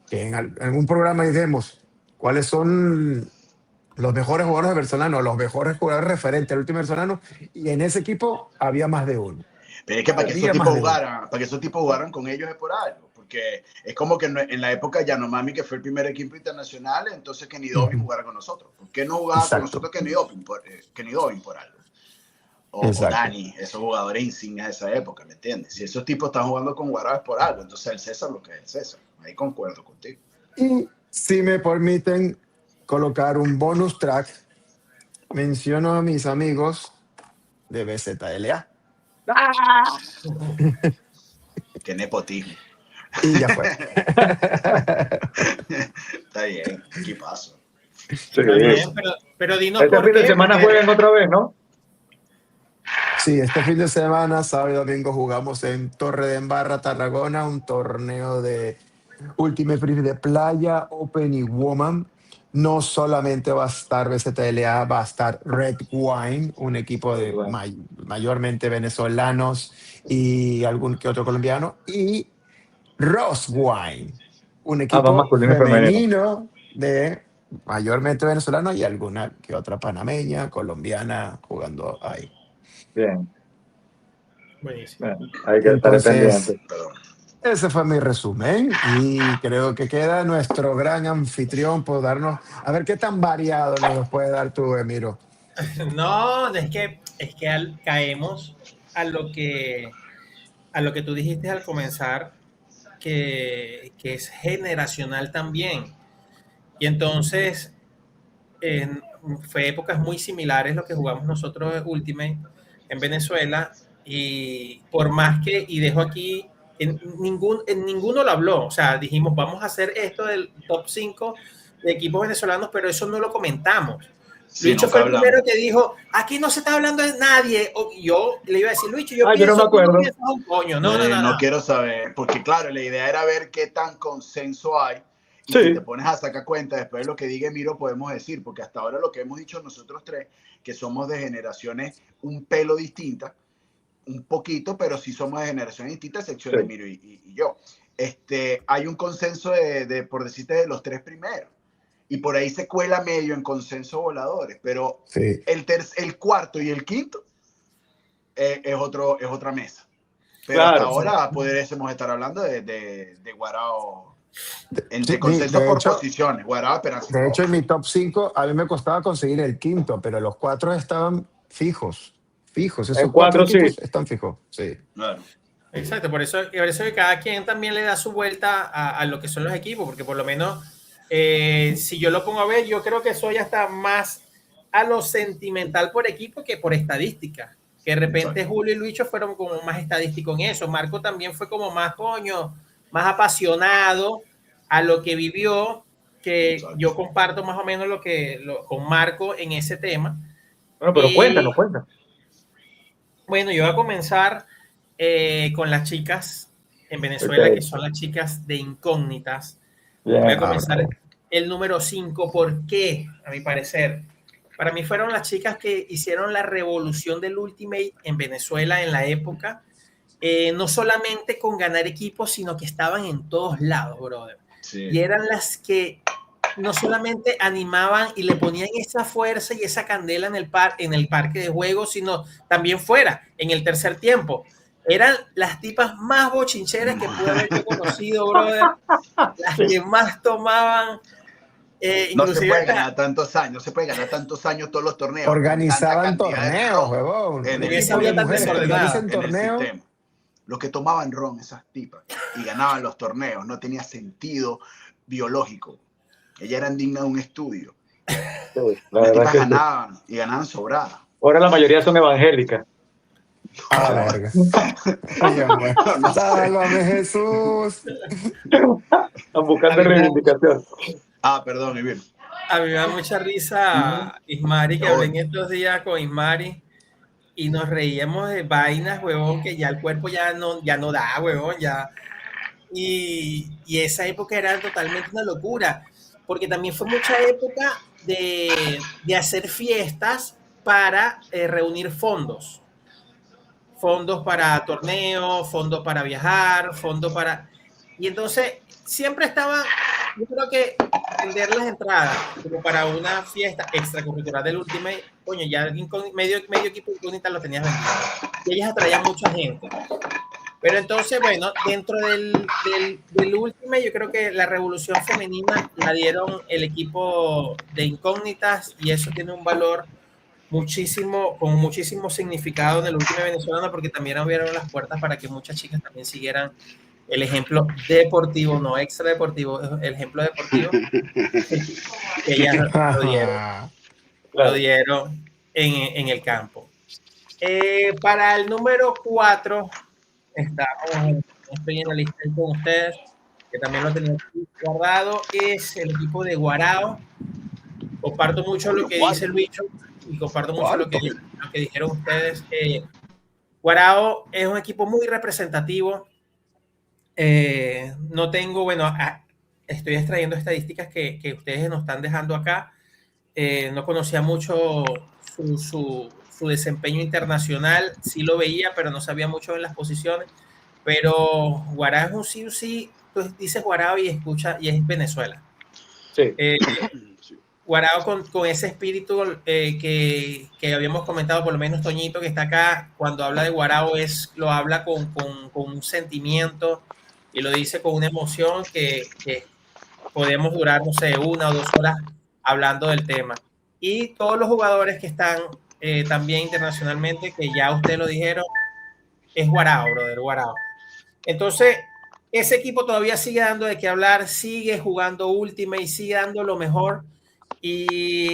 que en algún programa diremos cuáles son los mejores jugadores venezolanos, los mejores jugadores referentes al último venezolano, y en ese equipo había más de uno. Pero es que Había más de uno. para que esos tipos jugaran con ellos es por algo. Porque es como que en la época de Yanomami, que fue el primer equipo internacional, entonces Kenny Dobbin Ujú. jugara con nosotros. ¿Por qué no jugaba con Exacto, nosotros Kenny Dobbin por algo? O exacto. Dani, esos jugadores insignias de esa época, ¿me entiendes? Si esos tipos están jugando con Guará es por algo, entonces el César lo que es el César. Ahí concuerdo contigo. Y si me permiten colocar un bonus track, menciono a mis amigos de BZLA. Qué nepotismo. Y ya fue. Está bien, equipazo. Sí. Está bien, pero dinos Este por fin de qué. semana Porque- juegan otra vez, ¿no? Sí, este fin de semana, sábado y domingo, jugamos en Torre de Embarra, Tarragona, un torneo de Ultimate Frisbee de playa, Open y Woman. No solamente va a estar BZLA, va a estar Red Wine, un equipo de Bueno. mayormente venezolanos y algún que otro colombiano, y Rose Wine, un Más equipo masculino y femenino. femenino de mayormente venezolano y alguna que otra panameña, colombiana jugando ahí. Bien. Buenísimo. Hay que estar Entonces, pendiente. ese fue mi resumen y creo que queda nuestro gran anfitrión por darnos, a ver qué tan variado nos puede dar tú, Emiro. No, es que caemos a lo que tú dijiste al comenzar, que es generacional también. Y entonces, fue épocas muy similares lo que jugamos nosotros Ultimate en Venezuela. Y por más que, y dejo aquí, en ninguno lo habló. O sea, dijimos, vamos a hacer esto del top 5 de equipos venezolanos, pero eso no lo comentamos. Sí, Lucho nunca fue el hablamos. primero que dijo, aquí no se está hablando de nadie. Yo le iba a decir, Lucho, yo yo no pienso, me tú no acuerdo. piensas un coño. No. Quiero saber, porque claro, la idea era ver qué tan consenso hay. Y Sí. si te pones a sacar cuenta, después de lo que diga Emiro, podemos decir, porque hasta ahora lo que hemos dicho nosotros tres, que somos de generaciones un pelo distintas, un poquito, pero sí somos de generaciones distintas, excepción de Emiro y yo. Hay un consenso por decirte, de los tres primeros. Y por ahí se cuela medio en consenso voladores, pero Sí. el cuarto y el quinto es otra mesa. Pero Claro, hasta ahora podríamos estar hablando de Guarao entre Sí, consenso de por hecho, posiciones. Guarao, Esperanza y de hecho, en Rojo. mi top 5 a mí me costaba conseguir el quinto, pero los cuatro estaban fijos. Fijos, esos en cuatro 4 sí. equipos están fijos. Sí. Claro. Exacto, por eso que cada quien también le da su vuelta a lo que son los equipos, porque por lo menos, si yo lo pongo a ver, yo creo que soy hasta más a lo sentimental por equipo que por estadística. Que de repente Exacto. Julio y Lucho fueron como más estadísticos en eso. Marco también fue como más coño, más apasionado a lo que vivió, que Exacto. yo comparto más o menos con Marco en ese tema. Bueno, pero Y cuéntanos. bueno, yo voy a comenzar con las chicas en Venezuela, Ok. que son las chicas de Incógnitas. Bien. Voy a comenzar el número 5. ¿Por qué? A mi parecer, para mí fueron las chicas que hicieron la revolución del Ultimate en Venezuela en la época. No solamente con ganar equipos, sino que estaban en todos lados, brother. Sí. Y eran las que no solamente animaban y le ponían esa fuerza y esa candela en el parque de juegos, sino también fuera, en el tercer tiempo. Eran las tipas más bochincheras que pude haber yo conocido, brother. Las que más tomaban. No se puede ganar tantos años, no se puede ganar tantos años todos los torneos. Organizaban torneos, huevón. En Un el equipo de había tanta mujeres que desordenada organizan torneos. sistema. Los que tomaban ron, esas tipas, y ganaban los torneos, no tenía sentido biológico. Ellas eran dignas de un estudio. Las tipas ganaban y ganaban sobradas. Ahora la mayoría son evangélicas. Ah, verga. Sálvame, Jesús. Están buscando reivindicación. Perdón, Emir. A mí me da mucha risa Ismari, que hablé en estos días con Ismari y nos reíamos de vainas, huevón, que ya el cuerpo ya no da, huevón, ya. Y esa época era totalmente una locura, porque también fue mucha época de hacer fiestas para reunir fondos. Fondos para torneos, fondos para viajar, fondos para... Y entonces siempre estaban, yo creo que vender las entradas como para una fiesta extracurricular del Ultimate, coño, ya medio equipo de Incógnita lo tenías vendido. Y ellas atraían mucha gente. Pero entonces, bueno, dentro del Ultimate, yo creo que la revolución femenina la dieron el equipo de Incógnitas y eso tiene un valor con muchísimo significado en el Ultimate venezolano, porque también abrieron las puertas para que muchas chicas también siguieran el ejemplo deportivo, no extra deportivo, el ejemplo deportivo que ellas lo dieron en el campo. Para el número 4 estoy en la lista con ustedes, que también lo tenía guardado, es el equipo de Guarao. comparto mucho lo que dice Luicho y comparto mucho lo que dijeron ustedes. Guarao es un equipo muy representativo. No tengo, bueno, estoy extrayendo estadísticas que ustedes nos están dejando acá. No conocía mucho su desempeño internacional, sí lo veía, pero no sabía mucho en las posiciones. Pero Guarao es un sí, tú dices Guarao y escucha, y es Venezuela. Sí. Guarao con ese espíritu que habíamos comentado, por lo menos Toñito que está acá, cuando habla de Guarao lo habla con un sentimiento y lo dice con una emoción que podemos durar, no sé, 1 o 2 horas hablando del tema. Y todos los jugadores que están también internacionalmente, que ya ustedes lo dijeron, es Guarao, brother, Guarao. Entonces, ese equipo todavía sigue dando de qué hablar, sigue jugando Ultimate, sigue dando lo mejor. Y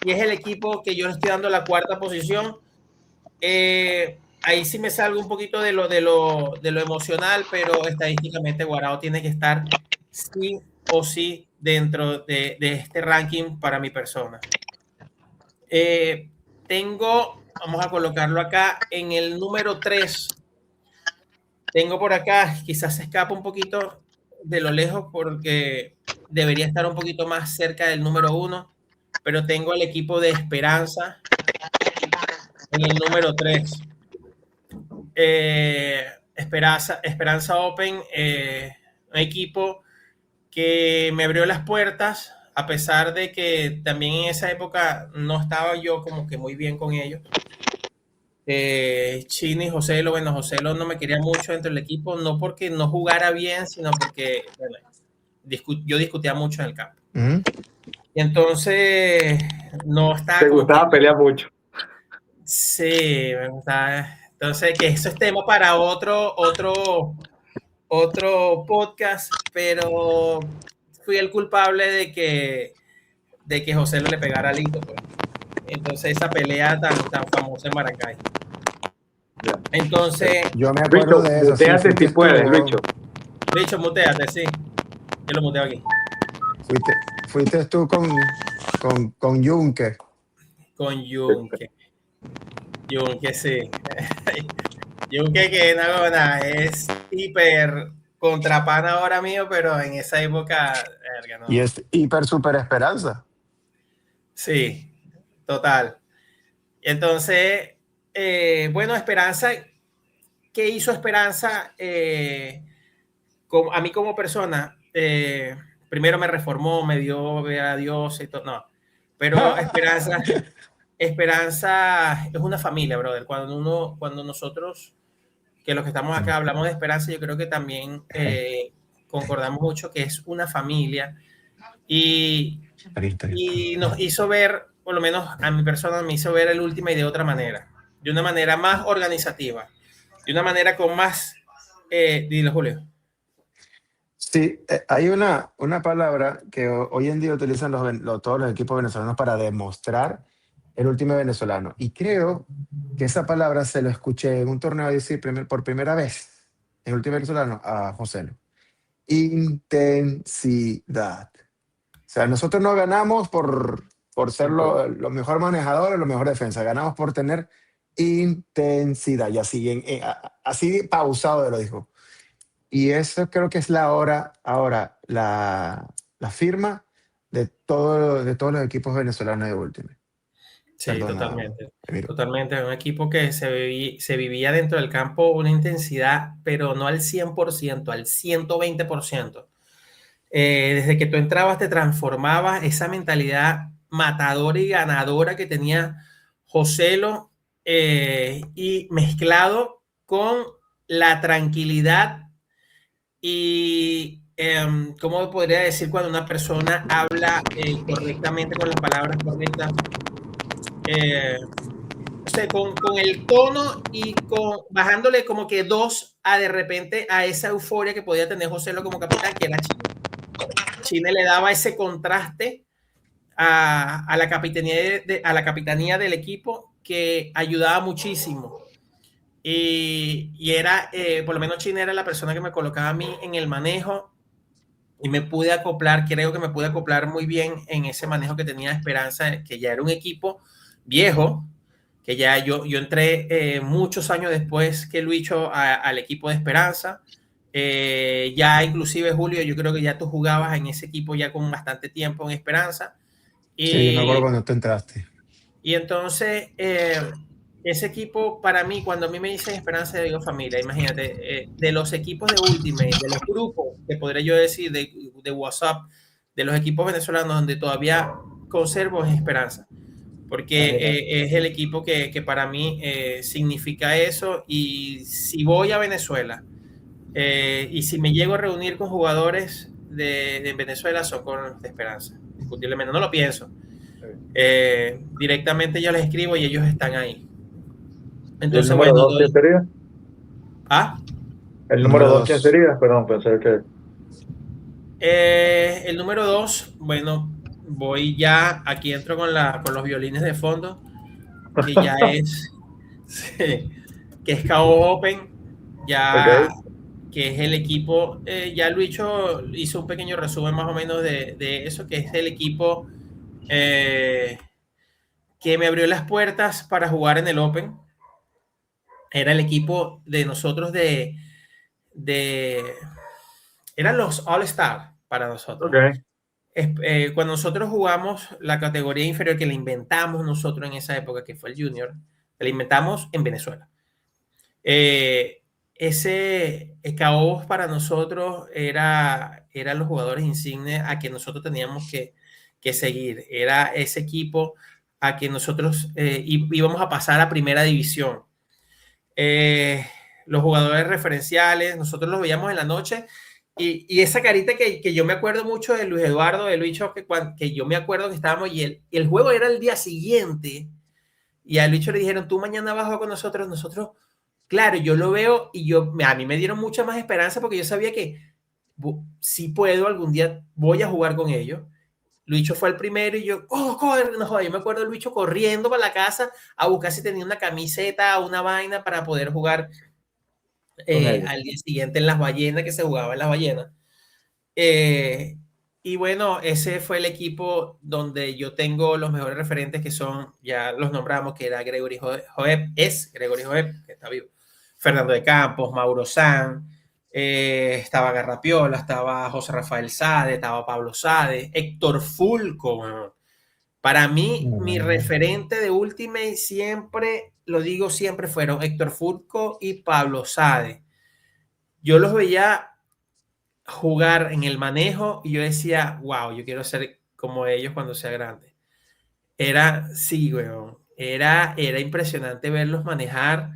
es el equipo que yo le estoy dando la 4ª posición. Ahí sí me salgo un poquito de lo emocional, pero estadísticamente Guarao tiene que estar sí o sí dentro de este ranking para mi persona. Vamos a colocarlo acá en el número 3. Tengo por acá, quizás se escapa un poquito de lo lejos porque debería estar un poquito más cerca del número 1, pero tengo el equipo de Esperanza en el número 3. Esperanza Open, un equipo que me abrió las puertas, a pesar de que también en esa época no estaba yo como que muy bien con ellos. Chini y Joselo, bueno, Joselo no me quería mucho dentro del equipo, no porque no jugara bien, sino porque bueno, yo discutía mucho en el campo. Y entonces no estaba... Te gustaba pelear mucho. Sí, me gustaba. Entonces, que eso es tema para otro podcast, pero fui el culpable de que José le pegara a Lito, pues. Entonces, esa pelea tan famosa en Maracay. Entonces, yo me acuerdo de eso. Muteate si puedes, Lucho. Lucho, muteate, sí. Yo lo muteo aquí. Fuiste tú con Juncker. Con Juncker. Juncker, sí. Juncker que nada, es hiper contrapana ahora mío, pero en esa época... Verga, no. Y es hiper super Esperanza. Sí, total. Entonces, bueno, Esperanza, ¿qué hizo Esperanza a mí como persona? Primero me reformó, me dio a Dios y todo, no. Pero Esperanza es una familia, brother. Cuando nosotros, que los que estamos acá hablamos de Esperanza, yo creo que también concordamos mucho que es una familia y nos hizo ver, por lo menos a mi persona, me hizo ver el Ultimate de otra manera, de una manera más organizativa, de una manera con más... dilo, Julio. Sí, hay una palabra que hoy en día utilizan todos los equipos venezolanos para demostrar el Ultimate venezolano. Y creo que esa palabra se lo escuché en un torneo decir por primera vez en el Ultimate venezolano a José. Intensidad. O sea, nosotros no ganamos por ser los mejores manejadores, los mejores defensas. Ganamos por tener intensidad. Y así pausado lo dijo. Y eso creo que es ahora la firma de todos los equipos venezolanos de Ultimate. Sí, totalmente. Totalmente. Un equipo que se vivía dentro del campo una intensidad, pero no al 100%, al 120%. Desde que tú entrabas te transformabas, esa mentalidad matadora y ganadora que tenía Joselo y mezclado con la tranquilidad y ¿cómo podría decir cuando una persona habla correctamente, con las palabras correctas? O sea, con el tono y bajándole como que 2 de repente a esa euforia que podía tener Joselo como capitán, que era Chine. Chine le daba ese contraste a la capitanía del equipo que ayudaba muchísimo. Y era, por lo menos Chine era la persona que me colocaba a mí en el manejo y me pude acoplar, creo que me pude acoplar muy bien en ese manejo que tenía Esperanza, que ya era un equipo viejo, que ya yo entré muchos años después que Luicho al equipo de Esperanza. Ya inclusive, Julio, yo creo que ya tú jugabas en ese equipo ya con bastante tiempo en Esperanza. Sí, yo me acuerdo Y, cuando tú entraste. y entonces, ese equipo, para mí, cuando a mí me dicen Esperanza, digo familia. Imagínate, de los equipos de Ultimate, de los grupos, que podría yo decir, de WhatsApp, de los equipos venezolanos donde todavía conservo es Esperanza, porque es el equipo que para mí significa eso. Y si voy a Venezuela y si me llego a reunir con jugadores de Venezuela, son con los de Esperanza, discutiblemente, no lo pienso. Directamente yo les escribo y ellos están ahí. Entonces, ¿El número bueno, 2 quién sería? ¿Ah? ¿El número 2 quién sería? Perdón, pensé que... El número 2, bueno, voy ya, aquí entro con los violines de fondo, que ya es, sí, que es KO Open, ya, Okay. que es el equipo, ya Luicho hizo un pequeño resumen más o menos de eso, que es el equipo que me abrió las puertas para jugar en el Open. Era el equipo de nosotros eran los All Star para nosotros. Okay. Cuando nosotros jugamos la categoría inferior, que la inventamos nosotros en esa época, que fue el Junior, la inventamos en Venezuela. Ese Caobos para nosotros eran los jugadores insignes a que nosotros teníamos que seguir. Era ese equipo a que nosotros íbamos a pasar a primera división. Los jugadores referenciales, nosotros los veíamos en la noche y esa carita que yo me acuerdo mucho de Luis Eduardo, de Luicho, que yo me acuerdo que estábamos y el juego era el día siguiente y a Luicho le dijeron, tú mañana vas a jugar con nosotros, claro, yo lo veo y a mí me dieron mucha más esperanza porque yo sabía que si puedo, algún día voy a jugar con ellos. Luicho fue el primero y yo, no, yo me acuerdo de Luicho corriendo para la casa a buscar si tenía una camiseta o una vaina para poder jugar al día siguiente en las ballenas, que se jugaba en las ballenas. Y bueno, ese fue el equipo donde yo tengo los mejores referentes, que son, ya los nombramos, que era Gregory Joeb, Gregory Joeb, que está vivo, Fernando de Campos, Mauro San, estaba Garrapiola, estaba José Rafael Sade, estaba Pablo Sade, Héctor Fulco. Bueno, para mí, mi referente de Ultimate siempre, lo digo siempre, fueron Héctor Fulco y Pablo Sade. Yo los veía jugar en el manejo y yo decía, wow, yo quiero ser como ellos cuando sea grande. Sí, weón, era impresionante verlos manejar,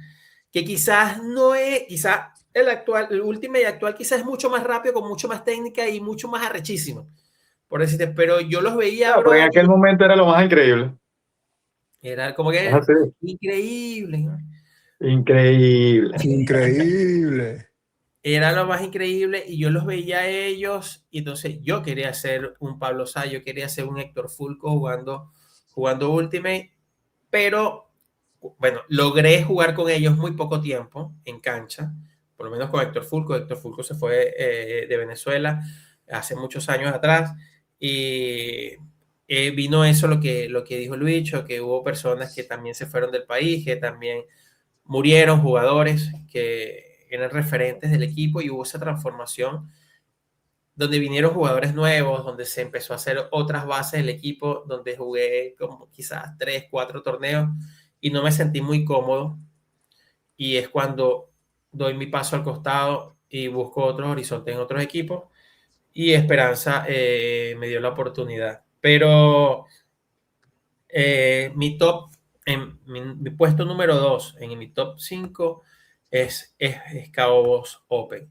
que quizás no es, quizás el Ultimate actual quizás es mucho más rápido, con mucho más técnica y mucho más arrechísimo, por decirte, pero yo los veía, No, bro, pero en aquel momento era lo más increíble. era como que Así. increíble. Increíble. Increíble. Era lo más increíble y yo los veía a ellos y entonces yo quería ser un Pablo Sá, yo quería ser un Héctor Fulco jugando Ultimate, pero bueno, logré jugar con ellos muy poco tiempo en cancha, por lo menos con Héctor Fulco. Héctor Fulco se fue de Venezuela hace muchos años atrás y vino eso lo que dijo Luicho, que hubo personas que también se fueron del país, que también murieron, jugadores que eran referentes del equipo, y hubo esa transformación donde vinieron jugadores nuevos, donde se empezó a hacer otras bases del equipo, donde jugué como quizás 3, 4 torneos y no me sentí muy cómodo, y es cuando doy mi paso al costado y busco otros horizontes en otros equipos, y Esperanza me dio la oportunidad. Pero mi top, en mi puesto número 2 en mi top 5 es Caobos Open.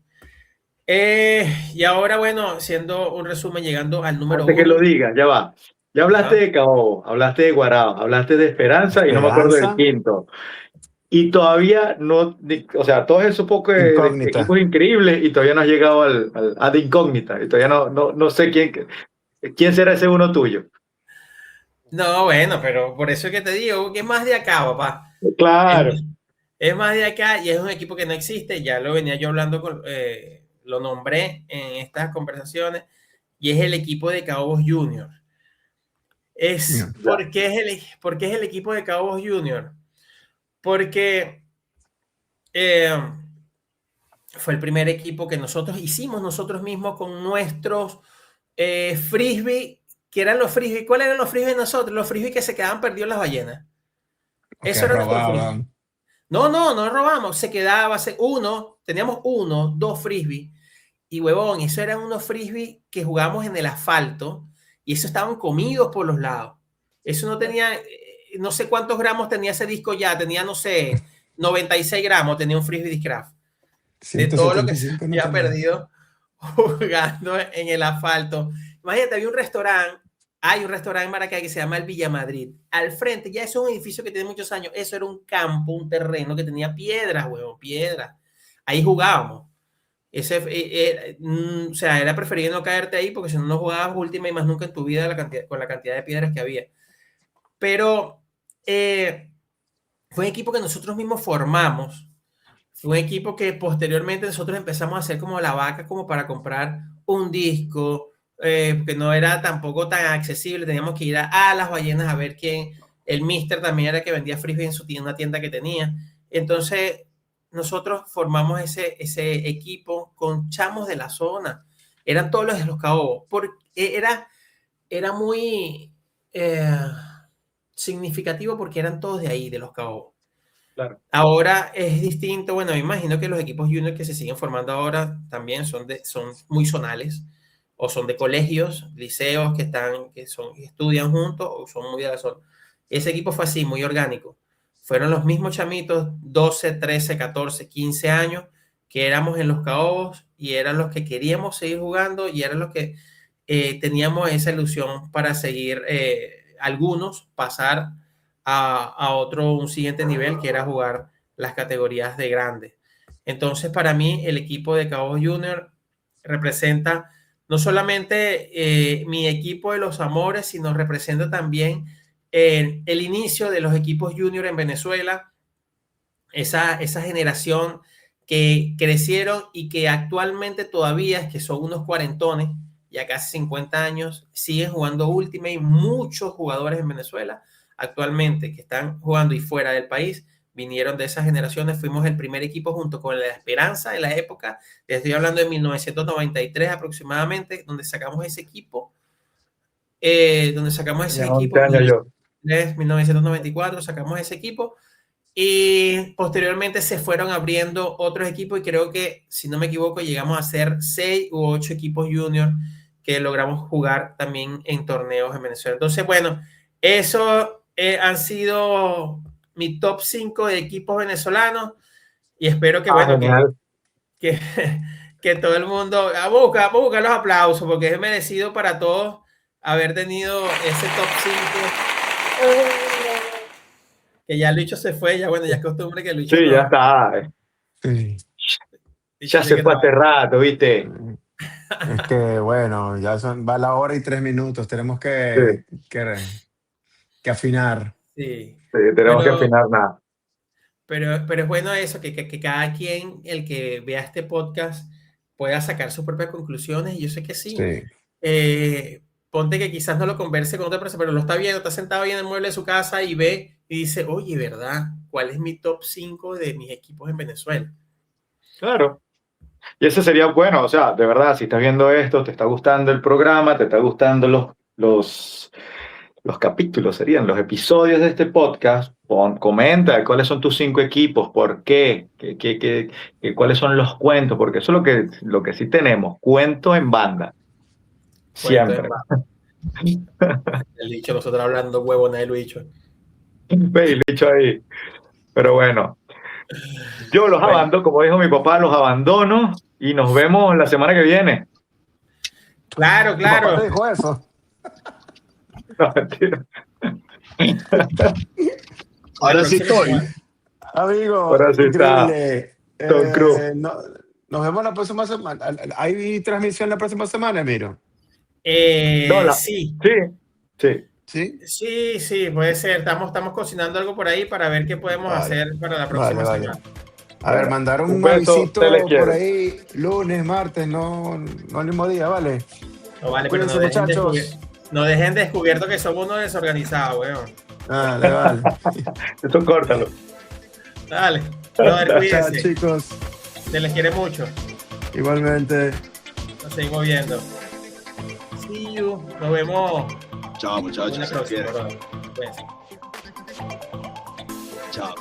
Y ahora, bueno, haciendo un resumen, llegando al número Antes que 1. lo diga, ya va. Ya hablaste de Cabo, hablaste de Guarao, hablaste de Esperanza y no me acuerdo del quinto. Y todavía no, o sea, todos esos pocos de equipos increíbles y todavía no has llegado a de incógnita. Y todavía no sé quién será ese uno tuyo. No, bueno, pero por eso es que te digo que es más de acá, papá. Claro. Es más de acá y es un equipo que no existe. Ya lo venía yo hablando, lo nombré en estas conversaciones. y es el equipo de Cobos Junior. ¿Por qué es el equipo de Cobos Junior? Porque fue el primer equipo que nosotros hicimos nosotros mismos con nuestros frisbee, que eran los frisbee. ¿Cuáles eran los frisbee de nosotros? Los frisbee que se quedaban perdidos en las ballenas. Eso era nuestro frisbee. No robamos, se quedaba teníamos 2 frisbee, y huevón, eso eran unos frisbee que jugábamos en el asfalto, y eso estaban comidos por los lados. Eso no tenía, no sé cuántos gramos tenía ese disco ya, tenía, no sé, 96 gramos, tenía un frisbee Discraft. De todo lo que se había perdido jugando en el asfalto. Imagínate, hay un restaurante en Maracay que se llama el Villa Madrid. Al frente, ya eso es un edificio que tiene muchos años. Eso era un campo, un terreno que tenía piedras, huevón, piedras. Ahí jugábamos. O sea, era preferible no caerte ahí, porque si no jugabas última y más nunca en tu vida con la cantidad de piedras que había. Pero fue un equipo que nosotros mismos formamos. Fue un equipo que posteriormente nosotros empezamos a hacer como la vaca, como para comprar un disco, que no era tampoco tan accesible. Teníamos que ir a las ballenas a ver quién. El mister también era el que vendía frisbee en una tienda que tenía. Entonces nosotros formamos ese equipo con chamos de la zona. Eran todos los de Los Caobos. Era muy significativo, porque eran todos de ahí, de Los Caobos. Claro. Ahora es distinto. Bueno, me imagino que los equipos junior que se siguen formando ahora también son muy zonales, o son de colegios, liceos que estudian juntos, o son muy de la zona. Ese equipo fue así, muy orgánico. Fueron los mismos chamitos, 12, 13, 14, 15 años, que éramos en Los Caobos, y eran los que queríamos seguir jugando, y eran los que teníamos esa ilusión para seguir, algunos pasar a un siguiente nivel, que era jugar las categorías de grandes. Entonces, para mí, el equipo de Cobos Junior representa no solamente mi equipo de los amores, sino representa también el inicio de los equipos junior en Venezuela, esa generación que crecieron y que actualmente todavía, que son unos cuarentones, ya casi 50 años, siguen jugando Ultimate. Muchos jugadores en Venezuela actualmente que están jugando y fuera del país vinieron de esas generaciones. Fuimos el primer equipo junto con La Esperanza en la época, estoy hablando de 1993 aproximadamente, donde sacamos ese equipo. 1994 sacamos ese equipo, y posteriormente se fueron abriendo otros equipos, y creo que, si no me equivoco, llegamos a ser 6 u 8 equipos junior que logramos jugar también en torneos en Venezuela. Entonces, bueno, eso han sido mi top 5 de equipos venezolanos, y espero que, que todo el mundo busca los aplausos, porque es merecido para todos haber tenido ese top 5. Que ya Lucho se fue, ya bueno, ya es costumbre que Lucho... Sí, ya está. Sí. Ya se fue hace rato, ¿viste? Es que, bueno, ya va la hora y 3 minutos. Tenemos que afinar. Sí. Tenemos que afinar nada. Pero es bueno eso, que cada quien, el que vea este podcast, pueda sacar sus propias conclusiones, y yo sé que sí. Ponte que quizás no lo converse con otra persona, pero lo está viendo, está sentado ahí en el mueble de su casa y ve y dice, oye, ¿verdad? ¿Cuál es mi top 5 de mis equipos en Venezuela? Claro. Y ese sería bueno, o sea, de verdad, si estás viendo esto, te está gustando el programa, te está gustando los capítulos, serían los episodios de este podcast, comenta cuáles son tus 5 equipos, por qué, cuáles son los cuentos, porque eso es lo que sí tenemos, cuentos en banda. Siempre. El dicho, nosotros hablando huevona de Luicho. Ve, el dicho ahí. Pero bueno, yo los abandono, como dijo mi papá, los abandono, y nos vemos la semana que viene. Claro. ¿Tu papá te dijo eso? No, mentira. Ahora sí estoy. Amigo, ahora sí increíble. Tom Cruise. Nos vemos la próxima semana. ¿Hay transmisión la próxima semana, Miro? Sí. Sí, puede ser. Estamos cocinando algo por ahí para ver qué podemos hacer para la próxima semana. A ver, mandar un avisito por ahí, lunes, martes, no el mismo día, ¿vale? No vale, pero Cuídense, muchachos. no dejen descubierto que somos unos desorganizados, weón. Vale. Esto córtalo. Dale, brother, Chao, cuídense. chicos. Se les quiere mucho. Igualmente. Nos seguimos viendo. See you. Nos vemos. Chao, muchachos. En la se próxima, quieren. brother. Cuídense. Chao.